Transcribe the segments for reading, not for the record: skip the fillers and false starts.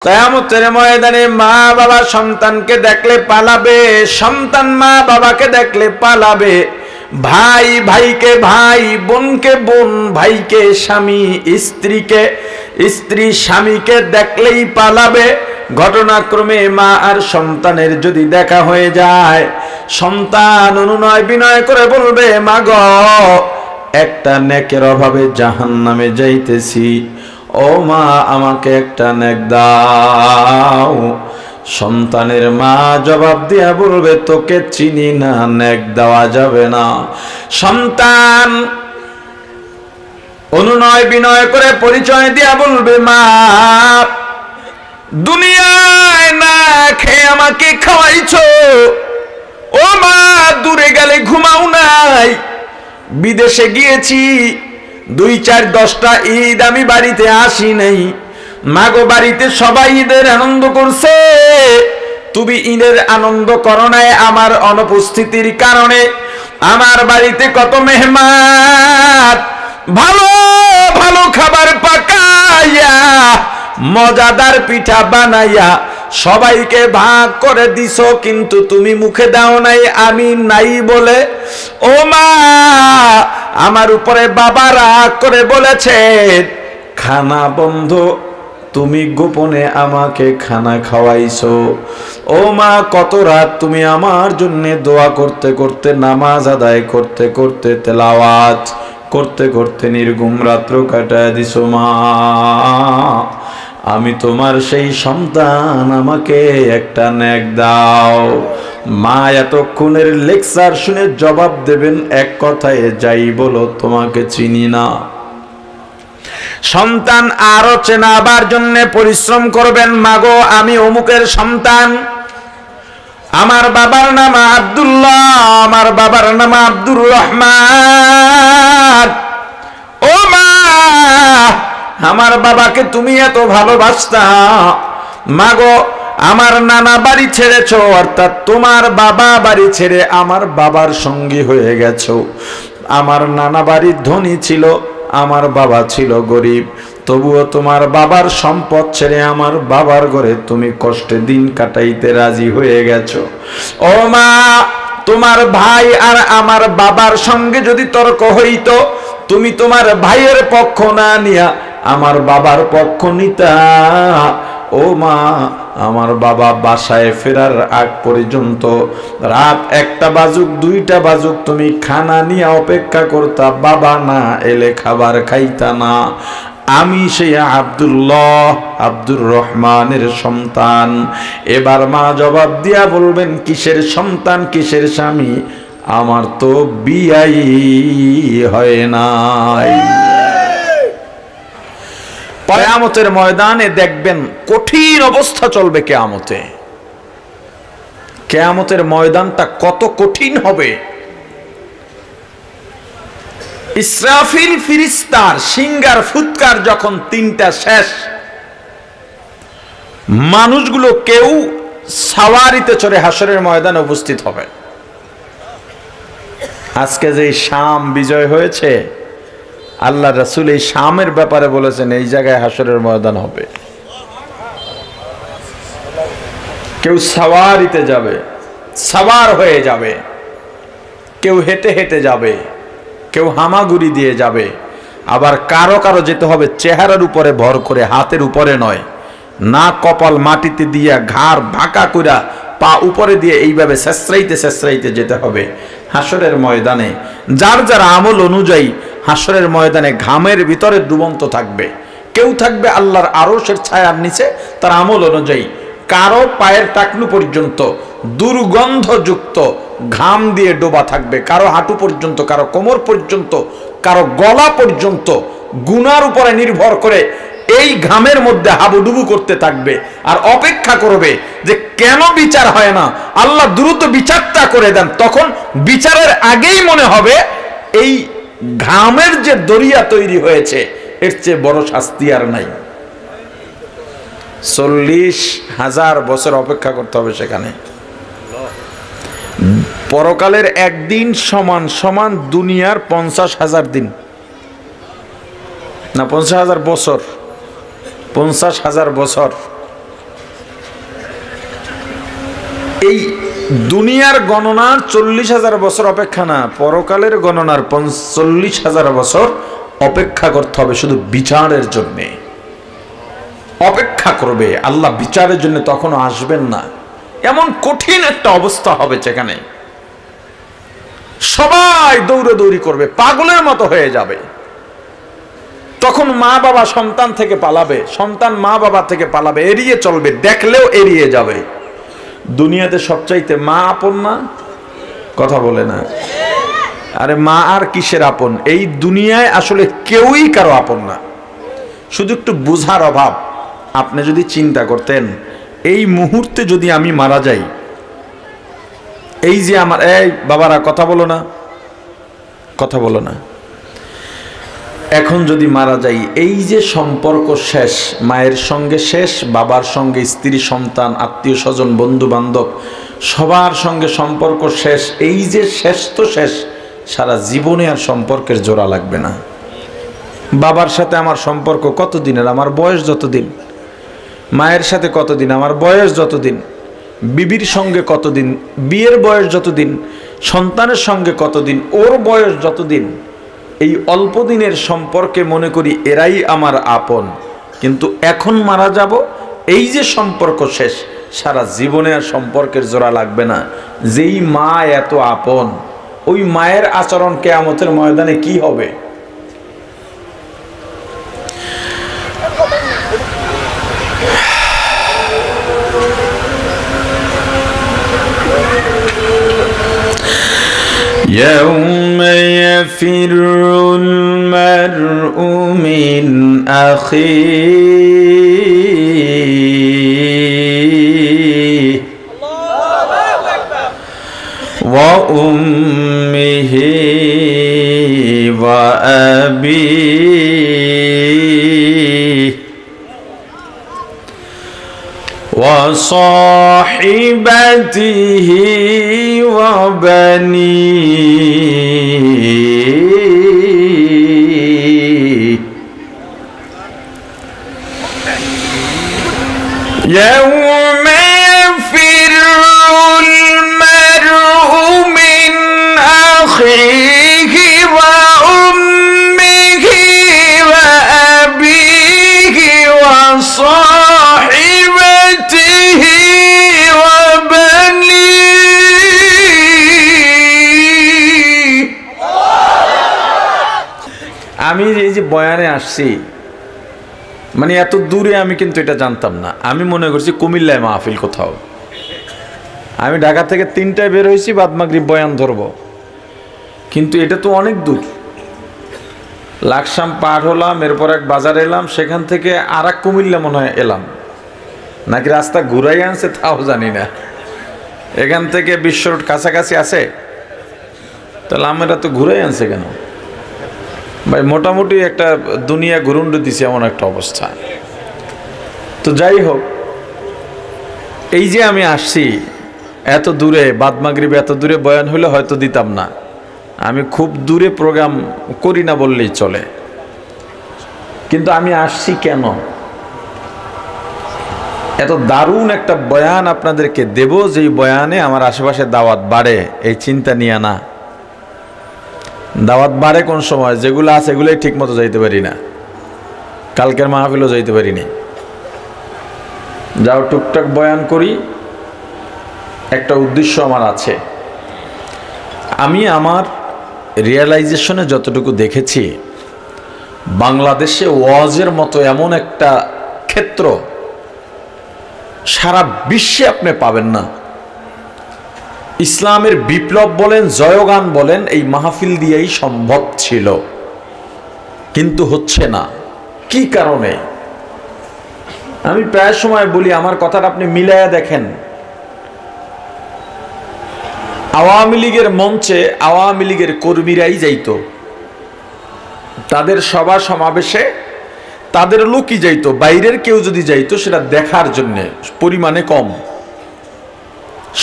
কিয়ামতের ময়দানে মা বাবা সন্তানকে দেখলে পালাবে, সন্তান মা বাবাকে দেখলে পালাবে, ভাই ভাইকে ভাই, বোনকে বোন, ভাইকে স্বামী, স্ত্রীকে স্ত্রী স্বামীকে দেখলেই পালাবে। ঘটনাক্রমে মা আর সন্তানের যদি দেখা হয়ে যায়, সন্তান অনুনয় বিনয় করে বলবে, মা গো, একটা নেকের অভাবে জাহান্নামে যাইতেছি, ও মা আমাকে একটা নেক দাও। সন্তানের মা জবাব দিয়া বলবে, তোকে চিনি না, নেক দেওয়া যাবে না। সন্তান অনুনয় বিনয় করে পরিচয় দিয়া বলবে, মা দুনিয়ায় না খেয়ে আমাকে খাওয়াইছো, ও মা দূরে গেলে ঘুমাও নাই, বিদেশে গিয়েছি 2-4-10টা ঈদ আমি বাড়িতে আসি নাই, মাগো বাড়িতে সবাই ঈদের আনন্দ করছে, তুমি ঈদের আনন্দ করো নাই আমার অনুপস্থিতির কারণে। আমার বাড়িতে কত মেহমান, ভালো ভালো খাবার পাকাইয়া মজাদার পিঠা বানাইয়া সবাইকে ভাগ করে দিছো, কিন্তু তুমি মুখে দাও নাই আমি নাই বলে। ও মা, আমার উপরে বাবা রাগ করে বলেছে খানা বন্ধ, তুমি গোপনে আমাকে খানা খাওয়াইছো। ও মা, কত রাত তুমি আমার জন্য দোয়া করতে করতে, নামাজ আদায় করতে করতে, তেলাওয়াত করতে করতে নির্ঘুম রাত্র কাটায় দিছো। মা আমি তোমার সেই সন্তান, আমাকে একটা নেক দাও। মা এতক্ষণের লেকচার শুনে জবাব দেবেন এক কথায়, যাই বলো তোমাকে চিনি না। সন্তান আরো চেনাবার জন্য পরিশ্রম করবেন, মাগো আমি অমুকের সন্তান, আমার বাবার নাম আব্দুল্লাহ, আমার বাবার নাম আব্দুর রহমান। ও মা, আমার বাবাকে তুমি এত ভালোবাসতা, মাগো আমার নানা বাড়ি ছেড়েছ, অর্থাৎ তোমার বাবা বাড়ি ছেড়ে আমার বাবার সঙ্গী হয়ে গেছো। আমার নানা বাড়ি ধনী ছিল, আমার বাবা ছিল গরিব, তবুও তোমার বাবার সম্পদ ছেড়ে আমার বাবার ঘরে তুমি কষ্টে দিন কাটাইতে রাজি হয়ে গেছো। ও মা, তোমার ভাই আর আমার বাবার সঙ্গে যদি তর্ক হইতো, তুমি তোমার ভাইয়ের পক্ষ না নিয়া আমার বাবার পক্ষ নিতা। ও মা, আমার বাবা বাসায় ফেরার আগ পর্যন্ত রাত 1টা বাজুক 2টা বাজুক তুমি খানা নিয়ে অপেক্ষা করতা, বাবা না এলে খাবার খাইতা না। আমি সেই আব্দুল্লাহ, আব্দুর রহমানের সন্তান। এবার মা জবাব দিয়া বলবেন, কিসের সন্তান, কিসের স্বামী, আমার তো বিয়াই হয় নাই। কিয়ামতের ময়দানে দেখবেন কঠিন অবস্থা চলবে কিয়ামতে। কিয়ামতের ময়দানটা কত কঠিন হবে। ইসরাফিল ফিরিস্তার সিঙ্গার ফুৎকার যখন 3টা শেষ, মানুষগুলো কেউ সাওয়ারিতে চড়ে হাসরের ময়দানে উপস্থিত হবে। আজকে যে শাম বিজয় হয়েছে, আল্লাহ রাসূল এই শামের ব্যাপারে বলেছেন এই জায়গায় হাসরের ময়দান হবে। কেউ সাওয়ারিতে যাবে, সাওয়ার হয়ে যাবে, কেউ হেঁটে হেঁটে যাবে, কেউ হামাগুড়ি দিয়ে যাবে, আবার কারো কারো যেতে হবে চেহারার উপরে ভর করে, হাতের উপরে নয়, না কপাল মাটিতে দিয়া ঘাড় ভাঁকা কইরা পা উপরে দিয়ে এইভাবে শেষরাইতে শেষরাইতে যেতে হবে হাসরের ময়দানে। যার যার আমল অনুযায়ী হাসরের ময়দানে ঘামের ভিতরে ডুবন্ত থাকবে। কেউ থাকবে আল্লাহর আরশের ছায়ার নিচে, তার আমল অনুযায়ী। কারো পায়ের টাকনু পর্যন্ত দুর্গন্ধযুক্ত ঘাম দিয়ে ডোবা থাকবে, কারো হাঁটু পর্যন্ত, কারো কোমর পর্যন্ত, কারো গলা পর্যন্ত, গুনার উপরে নির্ভর করে এই ঘামের মধ্যে হাবুডুবু করতে থাকবে আর অপেক্ষা করবে যে কেন বিচার হয় না, আল্লাহ দ্রুত বিচারটা করে দেন। তখন বিচারের আগেই মনে হবে এই ঘামের যে দরিয়া তৈরি হয়েছে, এর চেয়ে বড় শাস্তি আর নাই। 40,000 বছর অপেক্ষা করতে হবে সেখানে। পরকালের একদিন সমান সমান দুনিয়ার 50,000 দিন, না 50,000 বছর, 50,000 বছর। এই দুনিয়ার গণনার 40,000 বছর অপেক্ষা না, পরকালের গণনার 45,000 বছর অপেক্ষা করতে হবে শুধু বিচারের জন্যে। অপেক্ষা করবে, আল্লাহ বিচারের জন্য তখনও আসবেন না। এমন কঠিন একটা অবস্থা হবে যেখানে সবাই দৌড়াদৌড়ি করবে, পাগলের মতো হয়ে যাবে। তখন মা বাবা সন্তান থেকে পালাবে, সন্তান মা বাবা থেকে পালাবে, এড়িয়ে চলবে, দেখলেও এড়িয়ে যাবে। দুনিয়াতে সবচাইতে মা আপন না? কথা বলে না। আরে মা আর কিসের আপন? এই দুনিয়ায় আসলে কেউই কারো আপন না, শুধু একটু বুঝার অভাব। আপনি যদি চিন্তা করতেন, এই মুহূর্তে যদি আমি মারা যাই, এই যে আমার, এই বাবারা কথা বলো না, কথা বলো না, এখন যদি মারা যাই, এই যে সম্পর্ক শেষ, মায়ের সঙ্গে শেষ, বাবার সঙ্গে, স্ত্রী সন্তান আত্মীয় স্বজন বন্ধু বান্ধব সবার সঙ্গে সম্পর্ক শেষ, এই যে শেষ তো শেষ, সারা জীবনে আর সম্পর্কের জোড়া লাগবে না। বাবার সাথে আমার সম্পর্ক কতদিনের? আমার বয়স যতদিন। মায়ের সাথে কতদিন? আমার বয়স যতদিন। বিবির সঙ্গে কতদিন? বিয়ের বয়স যতদিন। সন্তানের সঙ্গে কতদিন? ওর বয়স যতদিন। এই অল্প দিনের সম্পর্কে মনে করি এরাই আমার আপন, কিন্তু এখন মারা যাব, এই যে সম্পর্ক শেষ, সারা জীবনে আর সম্পর্কের জোড়া লাগবে না। যেই মা এত আপন, ওই মায়ের আচরণ কিয়ামতের ময়দানে কি হবে? يوم يفر المرء من أخيه وأمه وأبيه وصاحبته وبنيه يوم يفر المرء من أخيه وأمه وأبيه وصاحبته وبنيه। আমি এই যে বয়ানে আসছি, মানে এত দূরে আমি কিন্তু এটা জানতাম না। আমি মনে করছি কুমিল্লায় মাহফিল কোথাও। আমি ঢাকা থেকে 3টায় বের হয়েছি, বাদ মাগরিব বয়ান ধরবো, কিন্তু এটা তো অনেক দূর। লাকসাম পার হলাম, এরপর এক বাজারে এলাম, সেখান থেকে আর এক কুমিল্লা মনে হয় এলাম, নাকি রাস্তা ঘুরাই আনছে তাও জানি না। এখান থেকে বিশ্ব রোড কাছাকাছি আছে, তাহলে আমরা তো ঘুরাই আনছে কেন ভাই? মোটামুটি একটা দুনিয়া ঘুরুন্ডু দিছে এমন একটা অবস্থা। তো যাই হোক, এই যে আমি আসছি এত দূরে, বাদ মাগরিব এত দূরে বয়ান হলে হয়তো দিতাম না। আমি খুব দূরে প্রোগ্রাম করি না বললেই চলে, কিন্তু আমি আসছি কেন? এত দারুণ একটা বয়ান আপনাদেরকে দেব, যেই বয়ানে আমার আশেপাশে দাওয়াত বাড়ে, এই চিন্তা নিয়ে না। দাওয়াত বাড়ে কোন সময়? যেগুলো আছে এগুলোই ঠিক মতো যাইতে পারি না। কালকের মাহফিলও যাইতে পারিনি। যাও টুকটাক বয়ান করি, একটা উদ্দেশ্য আমার আছে। আমি আমার রিয়েলাইজেশনে যতটুকু দেখেছি, বাংলাদেশে ওয়াজের মতো এমন একটা ক্ষেত্র সারা বিশ্বে আপনি পাবেন না। ইসলামের বিপ্লব বলেন, জয়গান বলেন, এই মাহফিল দিয়েই সম্ভব ছিল, কিন্তু হচ্ছে না। কি কারণে? আমি প্রায় সময় বলি, আমার কথাটা আপনি মিলায়া দেখেন। আওয়ামী লীগের মঞ্চে আওয়ামী লীগের কর্মীরাই যাইতো, তাদের সভা সমাবেশে তাদের লোকই যাইতো। বাইরের কেউ যদি যাইতো সেটা দেখার জন্যে, পরিমাণে কম,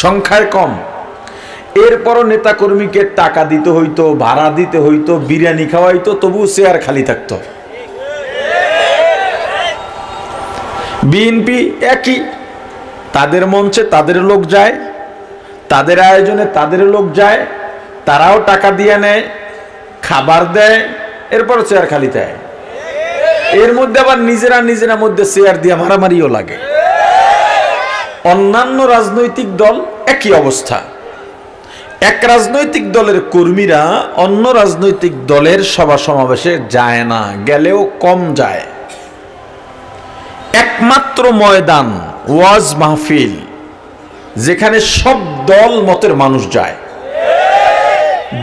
সংখ্যায় কম। এরপরও নেতা কর্মীকে টাকা দিতে হইতো, ভাড়া দিতে হইতো, বিরিয়ানি খাওয়াইতো, তবু চেয়ার খালি থাকতো। বিএনপি একই, তাদের মঞ্চে তাদের লোক যায়, তাদের আয়োজনে তাদের লোক যায়, তারাও টাকা দিয়ে নেয়, খাবার দেয়, এরপর চেয়ার খালি দেয়। এর মধ্যে আবার নিজেরা মধ্যে চেয়ার দিয়ে মারামারিও লাগে। অন্যান্য রাজনৈতিক দল একই অবস্থা। এক রাজনৈতিক দলের কর্মীরা অন্য রাজনৈতিক দলের সভা সমাবেশে যায় না, গেলেও কম যায়। একমাত্র ময়দান ওয়াজ মাহফিল, যেখানে সব দল মতের মানুষ যায়,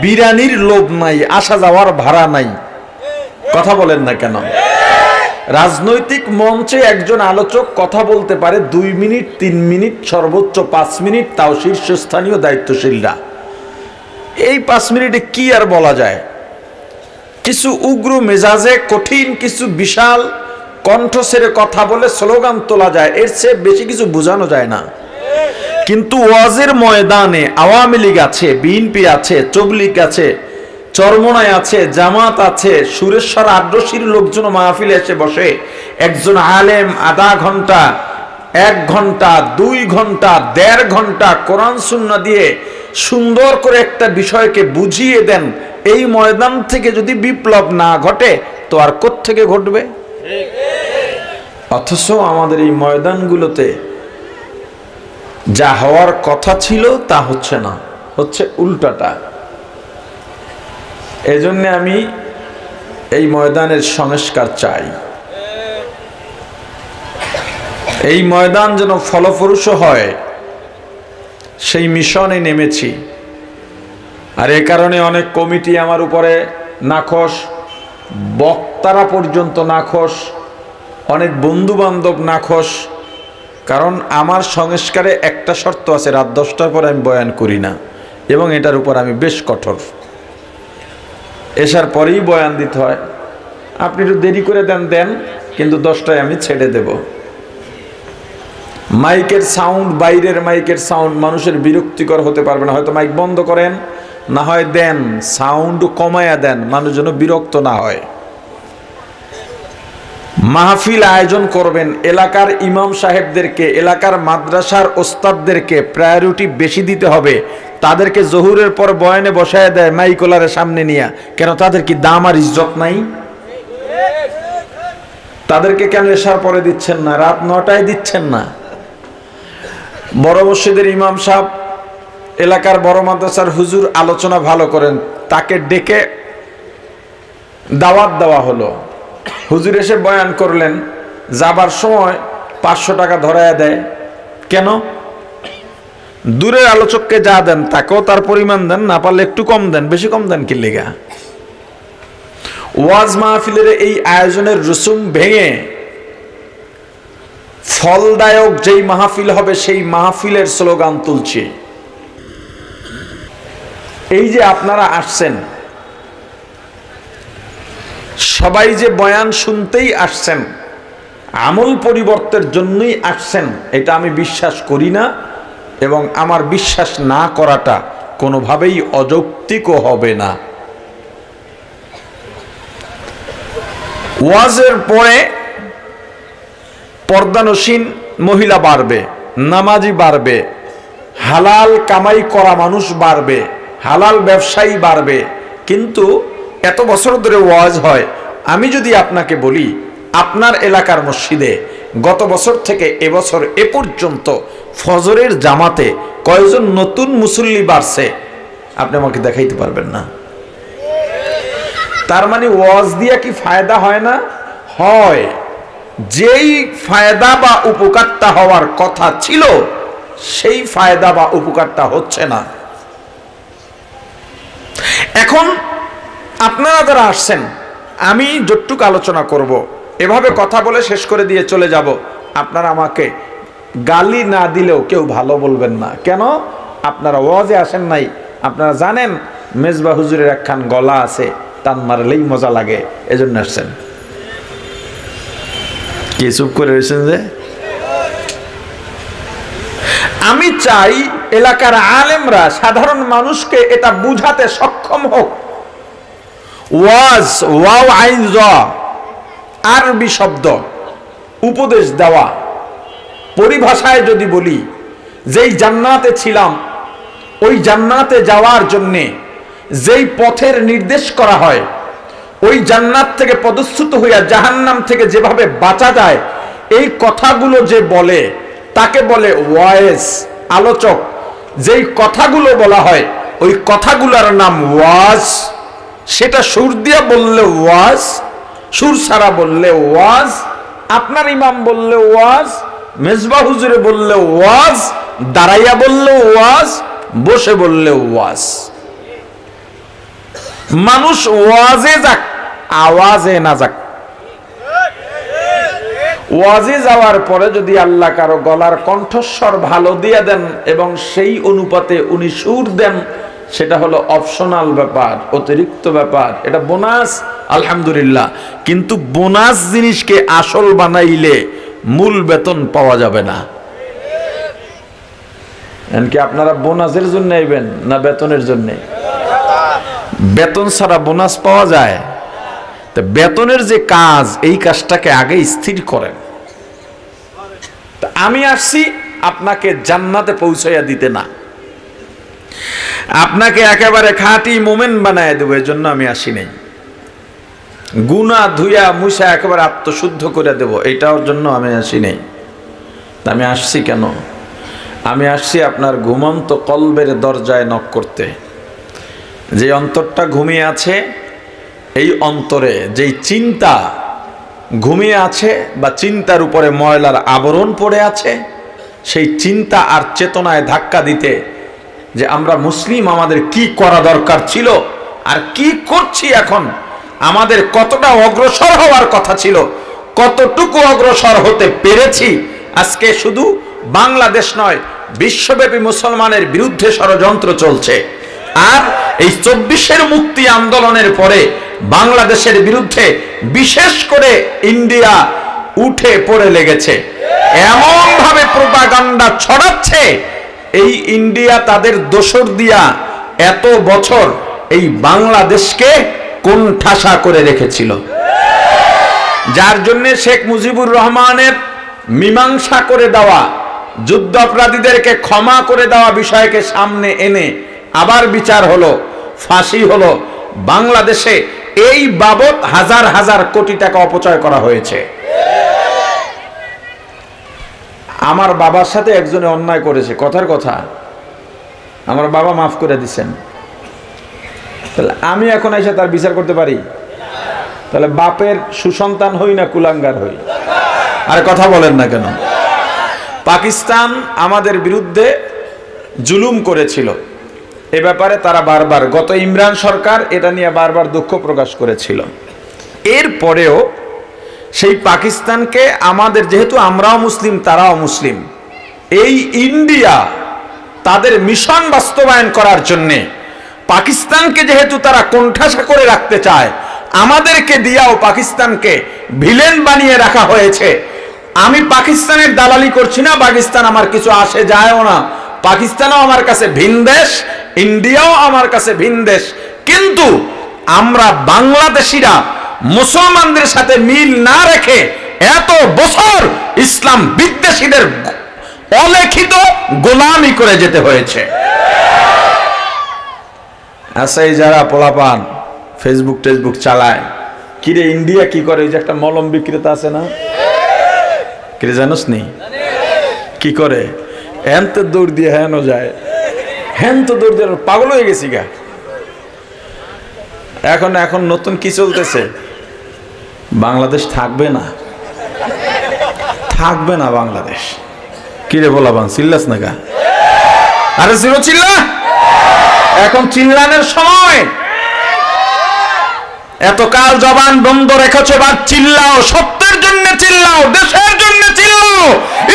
বিরানির লোভ নাই, আসা যাওয়ার ভাড়া নাই। কথা বলেন না কেন? রাজনৈতিক মঞ্চে একজন আলোচক কথা বলতে পারে 2 মিনিট, 3 মিনিট, সর্বোচ্চ 5 মিনিট, তাও শীর্ষস্থানীয় দায়িত্বশীলরা। এই 5 মিনিটে কি আর বলা যায়? কিছু উগ্র মেজাজে কঠিন কিছু বিশাল কণ্ঠ ছেড়ে কথা বলে স্লোগান তোলা যায়, এর চেয়ে বেশি কিছু বোঝানো যায় না। কিন্তু ওয়াজের ময়দানে আওয়ামী লীগ আছে, বিএনপি আছে, তবলিগ আছে, চরমনায় আছে, জামাত আছে, সুরেশ্বর আদ্রশির লোকজন মাহফিলে এসে বসে। একজন আলেম আধা ঘন্টা, 1 ঘন্টা, 2 ঘন্টা, 1.5 ঘন্টা কোরআন সুন্নাহ দিয়ে সুন্দর করে একটা বিষয়কে বুঝিয়ে দেন। এই ময়দান থেকে যদি বিপ্লব না ঘটে তো আর কোত্থেকে ঘটবে? অথচ আমাদের এই ময়দানগুলোতে যা হওয়ার কথা ছিল তা হচ্ছে না, হচ্ছে উল্টাটা। এজন্য আমি এই ময়দানের সংস্কার চাই। এই ময়দান যেন ফলপ্রসূ হয়, সেই মিশনে নেমেছি। আর এ কারণে অনেক কমিটি আমার উপরে নাখোশ, বক্তারা পর্যন্ত নাখোশ, অনেক বন্ধু বান্ধব নাখোশ। কারণ আমার সংস্কারে একটা শর্ত আছে, রাত 10টার পরে আমি বয়ান করি না, এবং এটার উপর আমি বেশ কঠোর। এসার পরেই বয়ান দিতে হয়। আপনি একটু দেরি করে দেন, কিন্তু 10টায় আমি ছেড়ে দেব। মাইকের সাউন্ড, বাইরের মাইকের সাউন্ড মানুষের বিরক্তিকর হতে পারবে না। হয়তো মাইক বন্ধ করেন, না হয় দেন, সাউন্ড কমায়া দেন, মানুষ যেন বিরক্ত না হয়। মাহফিল আয়োজন করবেন, এলাকার ইমাম সাহেবদেরকে, এলাকার মাদ্রাসার ওস্তাদদেরকে প্রায়োরিটি বেশি দিতে হবে। তাদেরকে জহুরের পর বয়ানে বসায় দেয় মাইকোলারের সামনে নিয়ে। কেন? তাদের কি দাম আর ইজ্জত নাই? তাদেরকে কেন এশার পরে দিচ্ছেন না, রাত 9টায় দিচ্ছেন না? বড় মসজিদের ইমাম সাহেব, এলাকার বড় মাদ্রাসার হুজুর আলোচনা ভালো করেন, তাকে ডেকে দাওয়াত দেওয়া হলো। হুজুর এসে বয়ান করলেন, যাবার সময় 500 টাকা ধরায়া দেয়। কেন? দূরের আলোচককে যা দেন তাকেও তার পরিমাণ দেন, না পারলে একটু কম দেন, বেশি কম দেন কি লেগা? ওয়াজ মাহফিলের এই আয়োজনের রসুম ভেঙে ফলদায়ক যেই মাহফিল হবে সেই মাহফিলের স্লোগান তুলছে। এই যে আপনারা আসছেন, সবাই যে বয়ান শুনতেই আসছেন, আমল পরিবর্তনের জন্যই আসছেন, এটা আমি বিশ্বাস করি না, এবং আমার বিশ্বাস না করাটা কোনোভাবেই অযৌক্তিকও হবে না। ওয়াজের পরে পর্দানসীন মহিলা বাড়বে, নামাজি বাড়বে, হালাল কামাই করা মানুষ বাড়বে, হালাল ব্যবসায়ী বাড়বে। কিন্তু এত বছর ধরে ওয়াজ হয়, আমি যদি আপনাকে বলি আপনার এলাকার মসজিদে গত বছর থেকে এবছর এ পর্যন্ত ফজরের জামাতে কয়জন নতুন মুসল্লি বাড়ছে, আপনি আমাকে দেখাইতে পারবেন না। তার মানে ওয়াজ দিয়া কি ফায়দা হয় না? হয়। যেই ফায়দা বা উপকারটা হওয়ার কথা ছিল সেই ফায়দা বা উপকারটা হচ্ছে না। এখন আপনারা যারা আসছেন, আমি যতটুকু আলোচনা করব, এভাবে কথা বলে শেষ করে দিয়ে চলে যাব। আপনারা আমাকে গালি না দিলেও কেউ ভালো বলবেন না। কেন? আপনারা ওয়াজে আসেন নাই, আপনারা জানেন মেজবা হুজুরের একখান গলা আছে, টান মারলেই মজা লাগে, এজন্য আসছেন। কি চুপ করে রয়েছেন যে? আমি চাই এলাকার আলেমরা সাধারণ মানুষকে এটা বুঝাতে সক্ষম হোক। ওয়াজ, ওয়াও আইন জ, আরবি শব্দ, উপদেশ দেওয়া। পরিভাষায় যদি বলি, যেই জান্নাতে ছিলাম ওই জান্নাতে যাওয়ার জন্য যেই পথের নির্দেশ করা হয়, ওই জান্নাত থেকে পদচ্যুত হইয়া জাহান্নাম থেকে যেভাবে বাঁচা যায়, এই কথাগুলো যে বলে তাকে বলে ওয়াইজ, আলোচক। যেই কথাগুলো বলা হয় ওই কথাগুলোর নাম ওয়াজ। সেটা সুর দিয়া বললে ওয়াজ, সুর ছাড়া বললে ওয়াজ, আপনার ইমাম বললে ওয়াজ, মেজবা হুজুরে বললে ওয়াজ, দাঁড়াইয়া বললে ওয়াজ, বসে বললে ওয়াজ। মানুষ ওয়াজে যাক, আওয়াজে না যাক। ওয়াজে যাওয়ার পরে যদি আল্লাহ কারো গলার কণ্ঠস্বর ভালো দিয়ে দেন এবং সেই অনুপাতে উনি সুর দেন, সেটা হলো অপশনাল ব্যাপার, অতিরিক্ত ব্যাপার, এটা বোনাস, আলহামদুলিল্লাহ। কিন্তু বোনাস জিনিসকে আসল বানাইলে মূল বেতন পাওয়া যাবে না। এমনকি আপনারা বোনাসের জন্য আইবেন না বেতনের জন্য? বেতন ছাড়া বোনাস পাওয়া যায়? তো বেতনের যে কাজ, এই কাজটাকে আগে স্থির করেন। আমি আসছি আপনাকে জান্নাতে পৌঁছাইয়া দিতে না, আপনাকে একেবারে খাঁটি মোমেন বানায় দেবো, এর জন্য আমি আসি নাই। গুনাহ ধুইয়া মুছা একেবারে আত্মশুদ্ধ করে দেব, এইটার জন্য আমি আসি নাই। আমি আসছি কেন? আমি আসছি আপনার ঘুমন্ত কলবের দরজায় নক করতে। যে অন্তরটা ঘুমিয়ে আছে, এই অন্তরে যেই চিন্তা ঘুমিয়ে আছে বা চিন্তার উপরে ময়লার আবরণ পড়ে আছে, সেই চিন্তা আর চেতনায় ধাক্কা দিতে যে আমরা মুসলিম, আমাদের কি করা দরকার ছিল আর কি করছি এখন, আমাদের কতটা অগ্রসর হওয়ার কথা ছিল, কতটুকু অগ্রসর হতে পেরেছি। আজকে শুধু বাংলাদেশ নয়, বিশ্বব্যাপী মুসলমানের বিরুদ্ধে ষড়যন্ত্র চলছে। আর এই 24-এর মুক্তি আন্দোলনের পরে বাংলাদেশের বিরুদ্ধে বিশেষ করে ইন্ডিয়া উঠে পড়ে লেগেছে, এমন ভাবে প্রোপাগান্ডা ছড়াচ্ছে। এই ইন্ডিয়া তাদের দোসর দিয়া এত বছর এই বাংলাদেশকে কোণঠাসা করে রেখেছিল, যার জন্য শেখ মুজিবুর রহমানের মীমাংসা করে দেওয়া, যুদ্ধ অপরাধীদেরকে ক্ষমা করে দেওয়া বিষয়কে সামনে এনে আবার বিচার হলো, ফাঁসি হলো। বাংলাদেশে এই বাবদ হাজার হাজার কোটি টাকা অপচয় করা হয়েছে। আমার বাবার সাথে একজনে অন্যায় করেছে, কথার কথা, আমার বাবা মাফ করে দিচ্ছেন। তাহলে আমি এখন এসে তার বিচার করতে পারি? তাহলে বাপের সুসন্তান হই না কুলাঙ্গার হই? আর কথা বলেন না কেন? পাকিস্তান আমাদের বিরুদ্ধে জুলুম করেছিল, এ ব্যাপারে তারা বারবার, গত ইমরান সরকার এটা নিয়ে বারবার দুঃখ প্রকাশ করেছিল। এরপরেও সেই পাকিস্তানকে আমাদের, যেহেতু আমরাও মুসলিম তারাও মুসলিম, এই ইন্ডিয়া তাদের মিশন বাস্তবায়ন করার জন্যে পাকিস্তানকে যেহেতু তারা কোণঠাসা করে রাখতে চায়, আমাদেরকে দিয়াও পাকিস্তানকে ভিলেন বানিয়ে রাখা হয়েছে। আমি পাকিস্তানের দালালি করছি না, পাকিস্তান আমার কিছু আসে যায়ও না, পাকিস্তানও আমার কাছে ভিন দেশ, ইন্ডিয়াও আমার কাছে ভিন দেশ। কিন্তু আমরা বাংলাদেশিরা মুসলমানদের সাথে মিল না রেখে এত বছর ইসলাম বিদ্বেষীদের অলিখিত গোলামি করে যেতে হয়েছে। আচ্ছা, এই যারা পোলাপান ফেসবুক টেসবুক চালায়, কিরে ইন্ডিয়া কি করে? ওই যে একটা মলম বিক্রেতা আছে না, কিরে জানোস নি কি করে? হ্যান তো দৌড় দিয়ে হ্যানও যায়, হ্যান তো দৌড় দিয়ে, পাগল হয়ে গেছি গা। এখন নতুন কি চলতেছে? বাংলাদেশ থাকবে না, থাকবে না বাংলাদেশ। কিরে বলাবান চিল্লাস না গা? আরে জিরো চিল্লা, এখন চিল্লানের সময়। এতকাল জবান বন্ধ রেখেছো, এবার চিল্লাও, সত্যের জন্য চিল্লাও, দেশের জন্য চিল্লাও,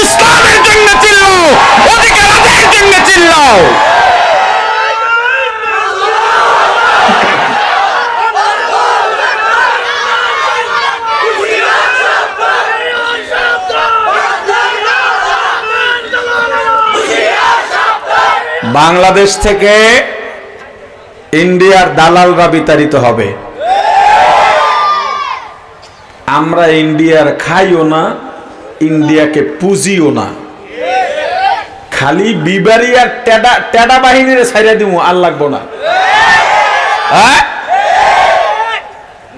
ইসলামের জন্য চিল্লাও, অধিকারের জন্য চিল্লাও। বাংলাদেশ থেকে ইন্ডিয়ার দালালরা বিতাড়িত হবে। আমরা ইন্ডিয়ার খাইও না, ইন্ডিয়াকে পুজিও না। খালি বিবারি আর টেডা বাহিনীর ছাইরা দিব, আর লাগবো না।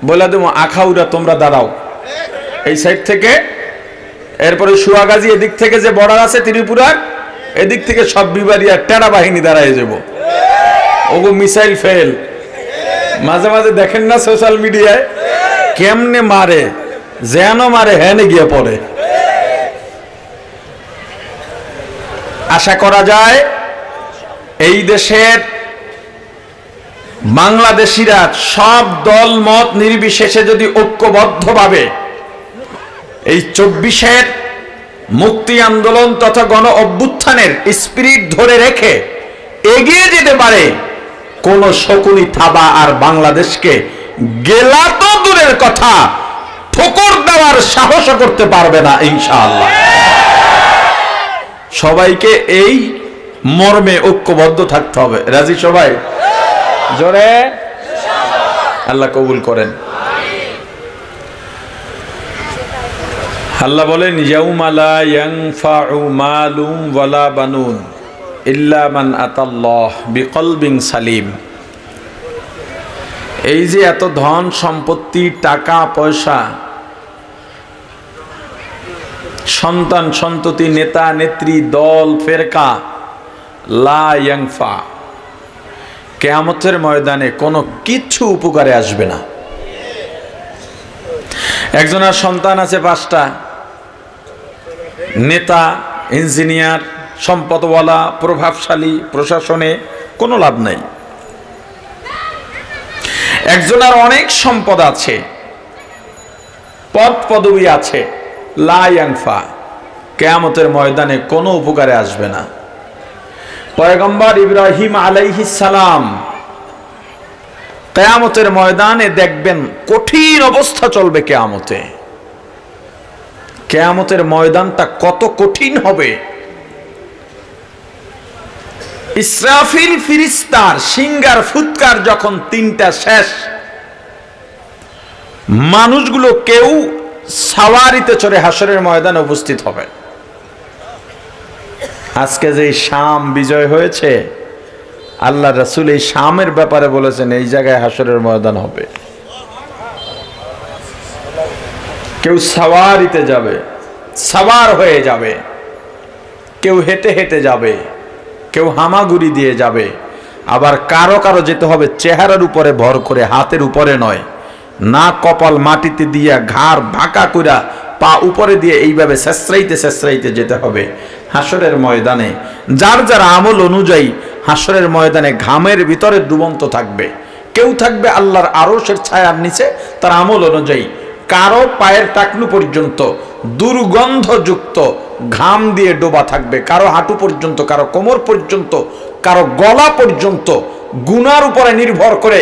বলে দেবো আখাউরা তোমরা দাঁড়াও এই সাইড থেকে, এরপরে সুয়াগাজী এদিক থেকে যে বর্ডার আছে ত্রিপুরার, এদিক থেকে সব বিবারি আর টেডা বাহিনী দাঁড়ায় যাব। ওগো মিসাইল ফেল। মাঝে মাঝে দেখেন না সোশ্যাল মিডিয়ায় কেমনে মারে, যেন মারে হ্যানে গিয়ে পড়ে। আশা করা যায় এই দেশের বাংলাদেশিরা সব দল মত নির্বিশেষে যদি ঐক্যবদ্ধভাবে এই 24-এর মুক্তি আন্দোলন তথা গণ অভ্যুত্থানের স্পিরিট ধরে রেখে এগিয়ে যেতে পারে, কোন শকুনি থাবা আর বাংলাদেশকে গেলা তো দূরের কথা, ঠোকর দেওয়ার সাহস করতে পারবে না ইনশাআল্লাহ। সবাইকে এই মর্মে ঐক্যবদ্ধ থাকতে হবে। রাজি সবাই? জোরে আল্লাহ কবুল করেন। আল্লাহ বলেন ইয়াউমা লা ইয়ানফাউ মালুম ওয়ালা বানুন ইল্লা মান আতাল্লাহ বিকলবিন সালিম। এই যে এত ধন সম্পত্তি, টাকা পয়সা, সন্তান সন্ততি, নেতা নেত্রী, দল ফেরকা, লা ইয়ানফা, কিয়ামতের ময়দানে কোনো কিছু উপকারে আসবে না। একজনের সন্তান আছে 5টা, নেতা, ইঞ্জিনিয়ার, সম্পদওয়ালা, প্রভাবশালী, প্রশাসনে কোনো লাভ নাই। একজনের অনেক সম্পদ আছে, পদ পদবী আছে, লা ইয়ানফা, কিয়ামতের ময়দানে কোনো উপকারে আসবে না। পয়গম্বর ইব্রাহিম আলাইহিস সালাম কিয়ামতের ময়দানে দেখবেন কঠিন অবস্থা চলবে। কিয়ামতের ময়দানটা কত কঠিন হবে। ইসরাফিল ফিরিস্তার সিঙ্গার ফুৎকার যখন 3টা শেষ, মানুষগুলো কেউ সাওয়ারিতে চড়ে হাসরের ময়দানে উপস্থিত হবে। আজকে যে শাম বিজয় হয়েছে, আল্লাহ রাসূল এই শামের ব্যাপারে বলেছেন এই জায়গায় হাসরের ময়দান হবে। কেউ সাওয়ারিতে যাবে, সাওয়ার হয়ে যাবে, কেউ হেঁটে হেঁটে যাবে, কেউ হামাগুড়ি দিয়ে যাবে, আবার কারো কারো যেতে হবে চেহারার উপরে ভর করে, হাতের উপরে নয়, না কপাল মাটিতে দিয়া ঘাড় ভাঁকা কইরা পা উপরে দিয়ে এইভাবে শেষরাইতে শেষরাইতে যেতে হবে হাসরের ময়দানে। যার যার আমল অনুযায়ী হাসরের ময়দানে ঘামের ভিতরে ডুবন্ত থাকবে। কেউ থাকবে আল্লাহর আরশের ছায়ার নিচে তার আমল অনুযায়ী, কারো পায়ের টাকলু পর্যন্ত দুর্গন্ধযুক্ত ঘাম দিয়ে ডোবা থাকবে, কারো হাঁটু পর্যন্ত, কারো কোমর পর্যন্ত, কারো গলা পর্যন্ত, গুনার উপরে নির্ভর করে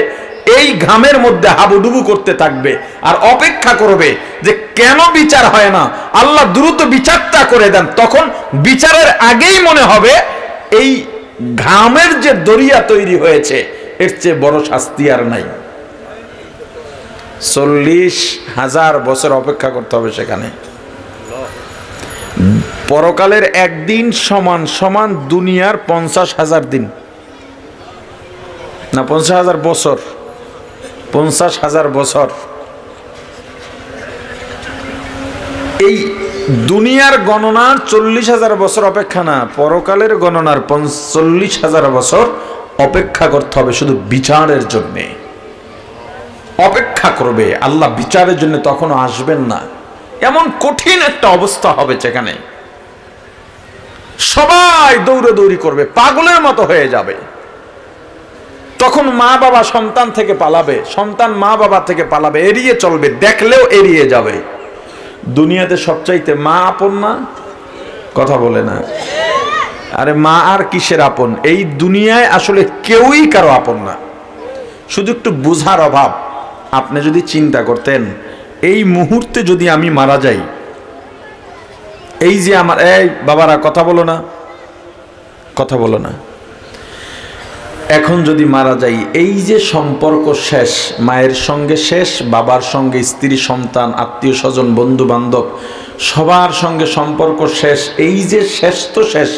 এই ঘামের মধ্যে হাবুডুবু করতে থাকবে আর অপেক্ষা করবে যে কেন বিচার হয় না, আল্লাহ দ্রুত বিচারটা করে দেন। তখন বিচারের আগেই মনে হবে এই ঘামের যে দরিয়া তৈরি হয়েছে এর চেয়ে বড় শাস্তি আর নাই। 40,000 বছর অপেক্ষা করতে হবে সেখানে। পরকালের একদিন সমান সমান দুনিয়ার 50,000 দিন, না 50,000 বছর, 50,000 বছর। এই দুনিয়ার গণনার 40,000 বছর অপেক্ষা না, পরকালের গণনার 40,000 বছর অপেক্ষা করতে হবে শুধু বিচারের জন্যে। অপেক্ষা করবে, আল্লাহ বিচারের জন্য তখনও আসবেন না। এমন কঠিন একটা অবস্থা হবে যেখানে সবাই দৌড়াদৌড়ি করবে, পাগলের মতো হয়ে যাবে। তখন মা বাবা সন্তান থেকে পালাবে, সন্তান মা বাবা থেকে পালাবে, এড়িয়ে চলবে, দেখলেও এড়িয়ে যাবে। দুনিয়াতে সবচাইতে মা আপন না? কথা বলে না। আরে মা আর কিসের আপন? এই দুনিয়ায় আসলে কেউই কারো আপন না, শুধু একটু বুঝার অভাব। আপনি যদি চিন্তা করতেন এই মুহূর্তে যদি আমি মারা যাই, এই যে আমার, এই বাবারা কথা বলো না, কথা বলো না, এখন যদি মারা যাই, এই যে সম্পর্ক শেষ, মায়ের সঙ্গে শেষ, বাবার সঙ্গে, স্ত্রী সন্তান আত্মীয় স্বজন বন্ধু বান্ধব সবার সঙ্গে সম্পর্ক শেষ, এই যে শেষ তো শেষ,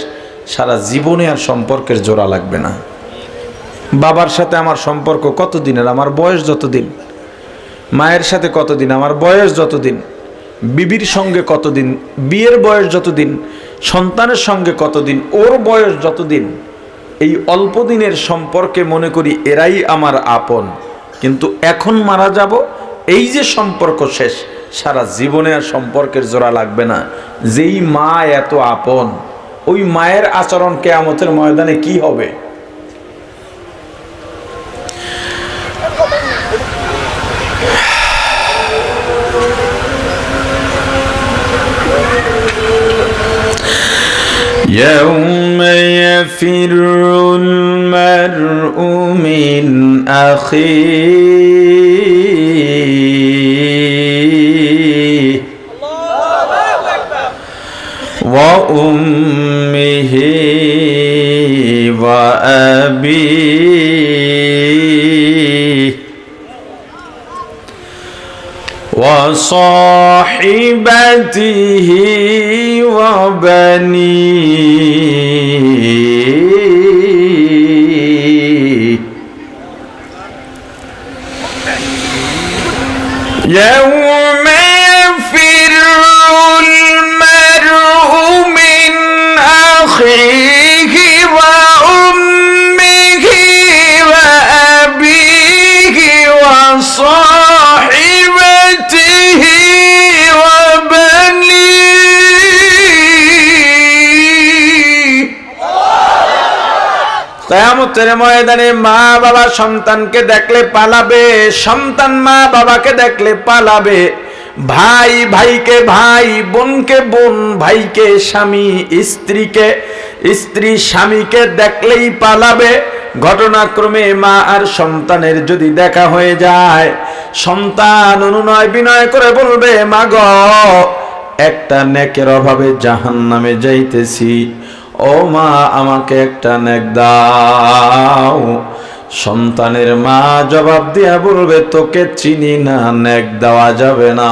সারা জীবনে আর সম্পর্কের জোড়া লাগবে না। বাবার সাথে আমার সম্পর্ক কতদিনের? আমার বয়স যতদিন। মায়ের সাথে কতদিন? আমার বয়স যতদিন। বিবির সঙ্গে কতদিন? বিয়ের বয়স যতদিন। সন্তানের সঙ্গে কতদিন? ওর বয়স যতদিন। এই অল্প দিনের সম্পর্কে মনে করি এরাই আমার আপন, কিন্তু এখন মারা যাব, এই যে সম্পর্ক শেষ, সারা জীবনে আর সম্পর্কের জোড়া লাগবে না। যেই মা এত আপন, ওই মায়ের আচরণ কিয়ামতের ময়দানে কি হবে? يوم يفر المرء من أخيه وأمه وأبيه وصاحبته وبنيه يوم يفر المرء من أخيه وأمه وأبيه وصاحبته কিয়ামতের ময়দানে মা বাবা সন্তানকে দেখলে পালাবে, সন্তান মা বাবাকে দেখলে পালাবে, ভাই ভাইকে ভাই, বোনকে বোন, ভাইকে স্বামী, স্ত্রীকে স্ত্রী স্বামীকে দেখলেই পালাবে। ঘটনাক্রমে মা আর সন্তানের যদি দেখা হয়ে যায়, সন্তান অনুনয় বিনয় করে বলবে, মা গো, একটা নেকের অভাবে জাহান্নামে যাইতেছি, ও মা আমাকে একটা নেক দাও। সন্তানের মা জবাব দিয়া বলবে, তোকে চিনি না, নেক দেওয়া যাবে না।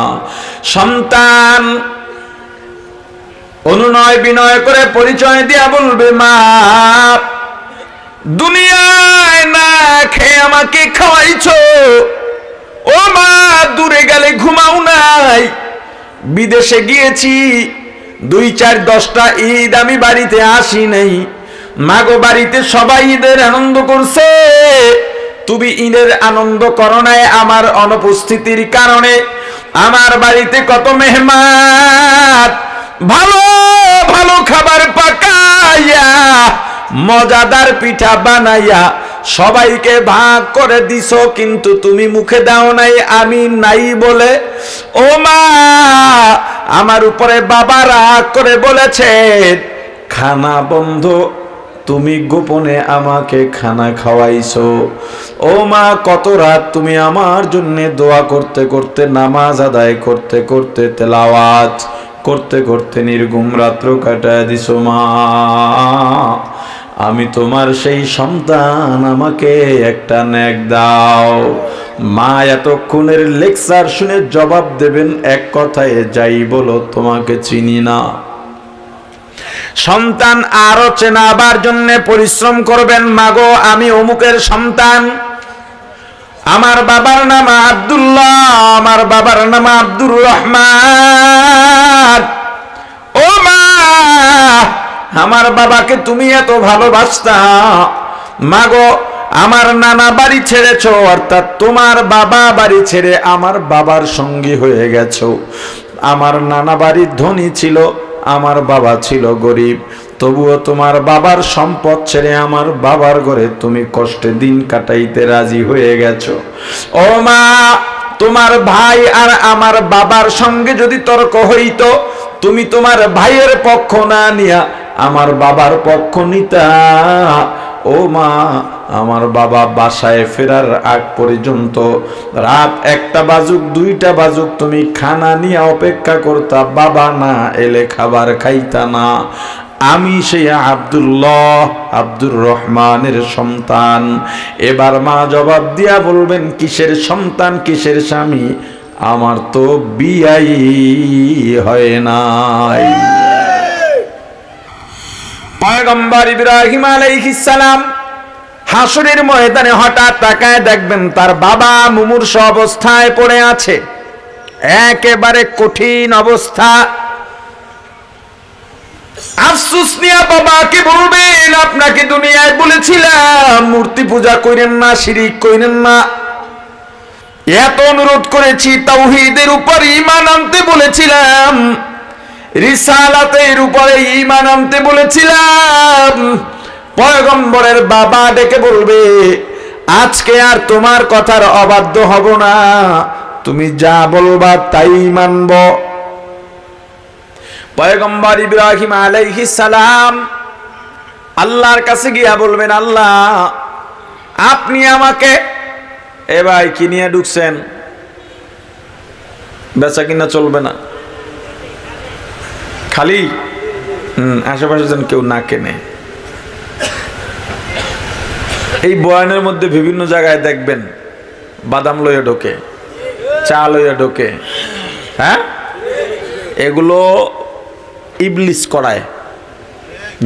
সন্তান অনুনয় বিনয় করে পরিচয় দিয়া বলবে, মা দুনিয়ায় না খেয়ে আমাকে খাওয়াইছো, ও মা দূরে গেলে ঘুমাও নাই, বিদেশে গিয়েছি 2-4-10টা ঈদ আমি বাড়িতে আসি নাই, মাগো বাড়িতে সবাই ঈদের আনন্দ করছে, তুমি ঈদের আনন্দ করো নাই আমার অনুপস্থিতির কারণে। আমার বাড়িতে কত মেহমান, ভালো ভালো খাবার পাকাইয়া মজাদার পিঠা বানাইয়া সবাইকে ভাগ করে দিছো, কিন্তু তুমি মুখে দাও নাই আমি নাই বলে। ও মা, আমার উপরে বাবা রাগ করে বলেছে খানা বন্ধ, তুমি গোপনে আমাকে খানা খাওয়াইছো। ও মা, কত রাত তুমি আমার জন্য দোয়া করতে করতে, নামাজ আদায় করতে করতে, তেলাওয়াত করতে করতে নির্ঘুম রাত্র কাটায় দিছো। মা আমি তোমার সেই সন্তান, আমাকে একটা নেক দাও। মা এতক্ষণের লেকচার শুনে জবাব দেবেন এক কথায়, যাই বলো তোমাকে চিনি না। সন্তান আরো চেনাবার জন্য পরিশ্রম করবেন, মাগো আমি অমুকের সন্তান, আমার বাবার নাম আব্দুল্লাহ, আমার বাবার নাম আব্দুর রহমান। ও মা, আমার বাবাকে তুমি এত ভালোবাসতা, মাগো আমার নানা বাড়ি ছেড়েছো, অর্থাৎ তোমার বাবা বাড়ি ছেড়ে আমার বাবার সঙ্গী হয়ে গেছো। আমার নানা বাড়ি ধনী ছিল, আমার বাবা ছিল গরিব, তবুও তোমার বাবার সম্পদ ছেড়ে আমার বাবার ঘরে তুমি কষ্টে দিন কাটাইতে রাজি হয়ে গেছো। ও মা, তোমার ভাই আর আমার বাবার সঙ্গে যদি তর্ক হইতো, তুমি তোমার ভাইয়ের পক্ষ না নিয়া আমার বাবার পক্ষ নিতা। ও মা, আমার বাবা বাসায় ফেরার আগ পর্যন্ত রাত 1টা বাজুক 2টা বাজুক তুমি খানা নিয়ে অপেক্ষা করতা, বাবা না এলে খাবার খাইতা না। আমি সেই আব্দুল্লাহ, আব্দুর রহমানের সন্তান। এবার মা জবাব দিয়া বলবেন, কিসের সন্তান, কিসের স্বামী, আমার তো বিয়াই হয় নাই। পয়গম্বর ইব্রাহিম আলাইহিস সালাম হাসরের ময়দানে হঠাৎ তাকায় দেখবেন তার বাবা মুমূর্ষ অবস্থায় পড়ে আছে, একেবারে কঠিন অবস্থা। আফসোস নিয়ে বাবাকে বলবেন, আপনাকে দুনিয়ায় বলেছিলাম মূর্তি পূজা করেন না, শিরিক করেন না, এত অনুরোধ করেছি, তাওহীদের উপর ঈমান আনতে বলেছিলাম, রিসালাতের উপরে ঈমান আনতে বলেছিলাম। পয়গম্বরের বাবা ডেকে বলবে, আজকে আর তোমার কথার অবাধ্য হব না, তুমি যা বলবা তাই মানব। পয়গম্বর ইব্রাহিম আলাইহিস সালাম আল্লাহর কাছে গিয়া বলবেন, আল্লাহ আপনি আমাকে, এ ভাই কি নিয়ে ঢুকছেন, বেচা কিনা চলবে না, খালি আশেপাশে যেন কেউ না কেনে। এই বয়ানের মধ্যে বিভিন্ন জায়গায় দেখবেন বাদাম লইয়া ঢোকে, চা লইয়া ঢোকে, হ্যাঁ, এগুলো ইবলিস করায়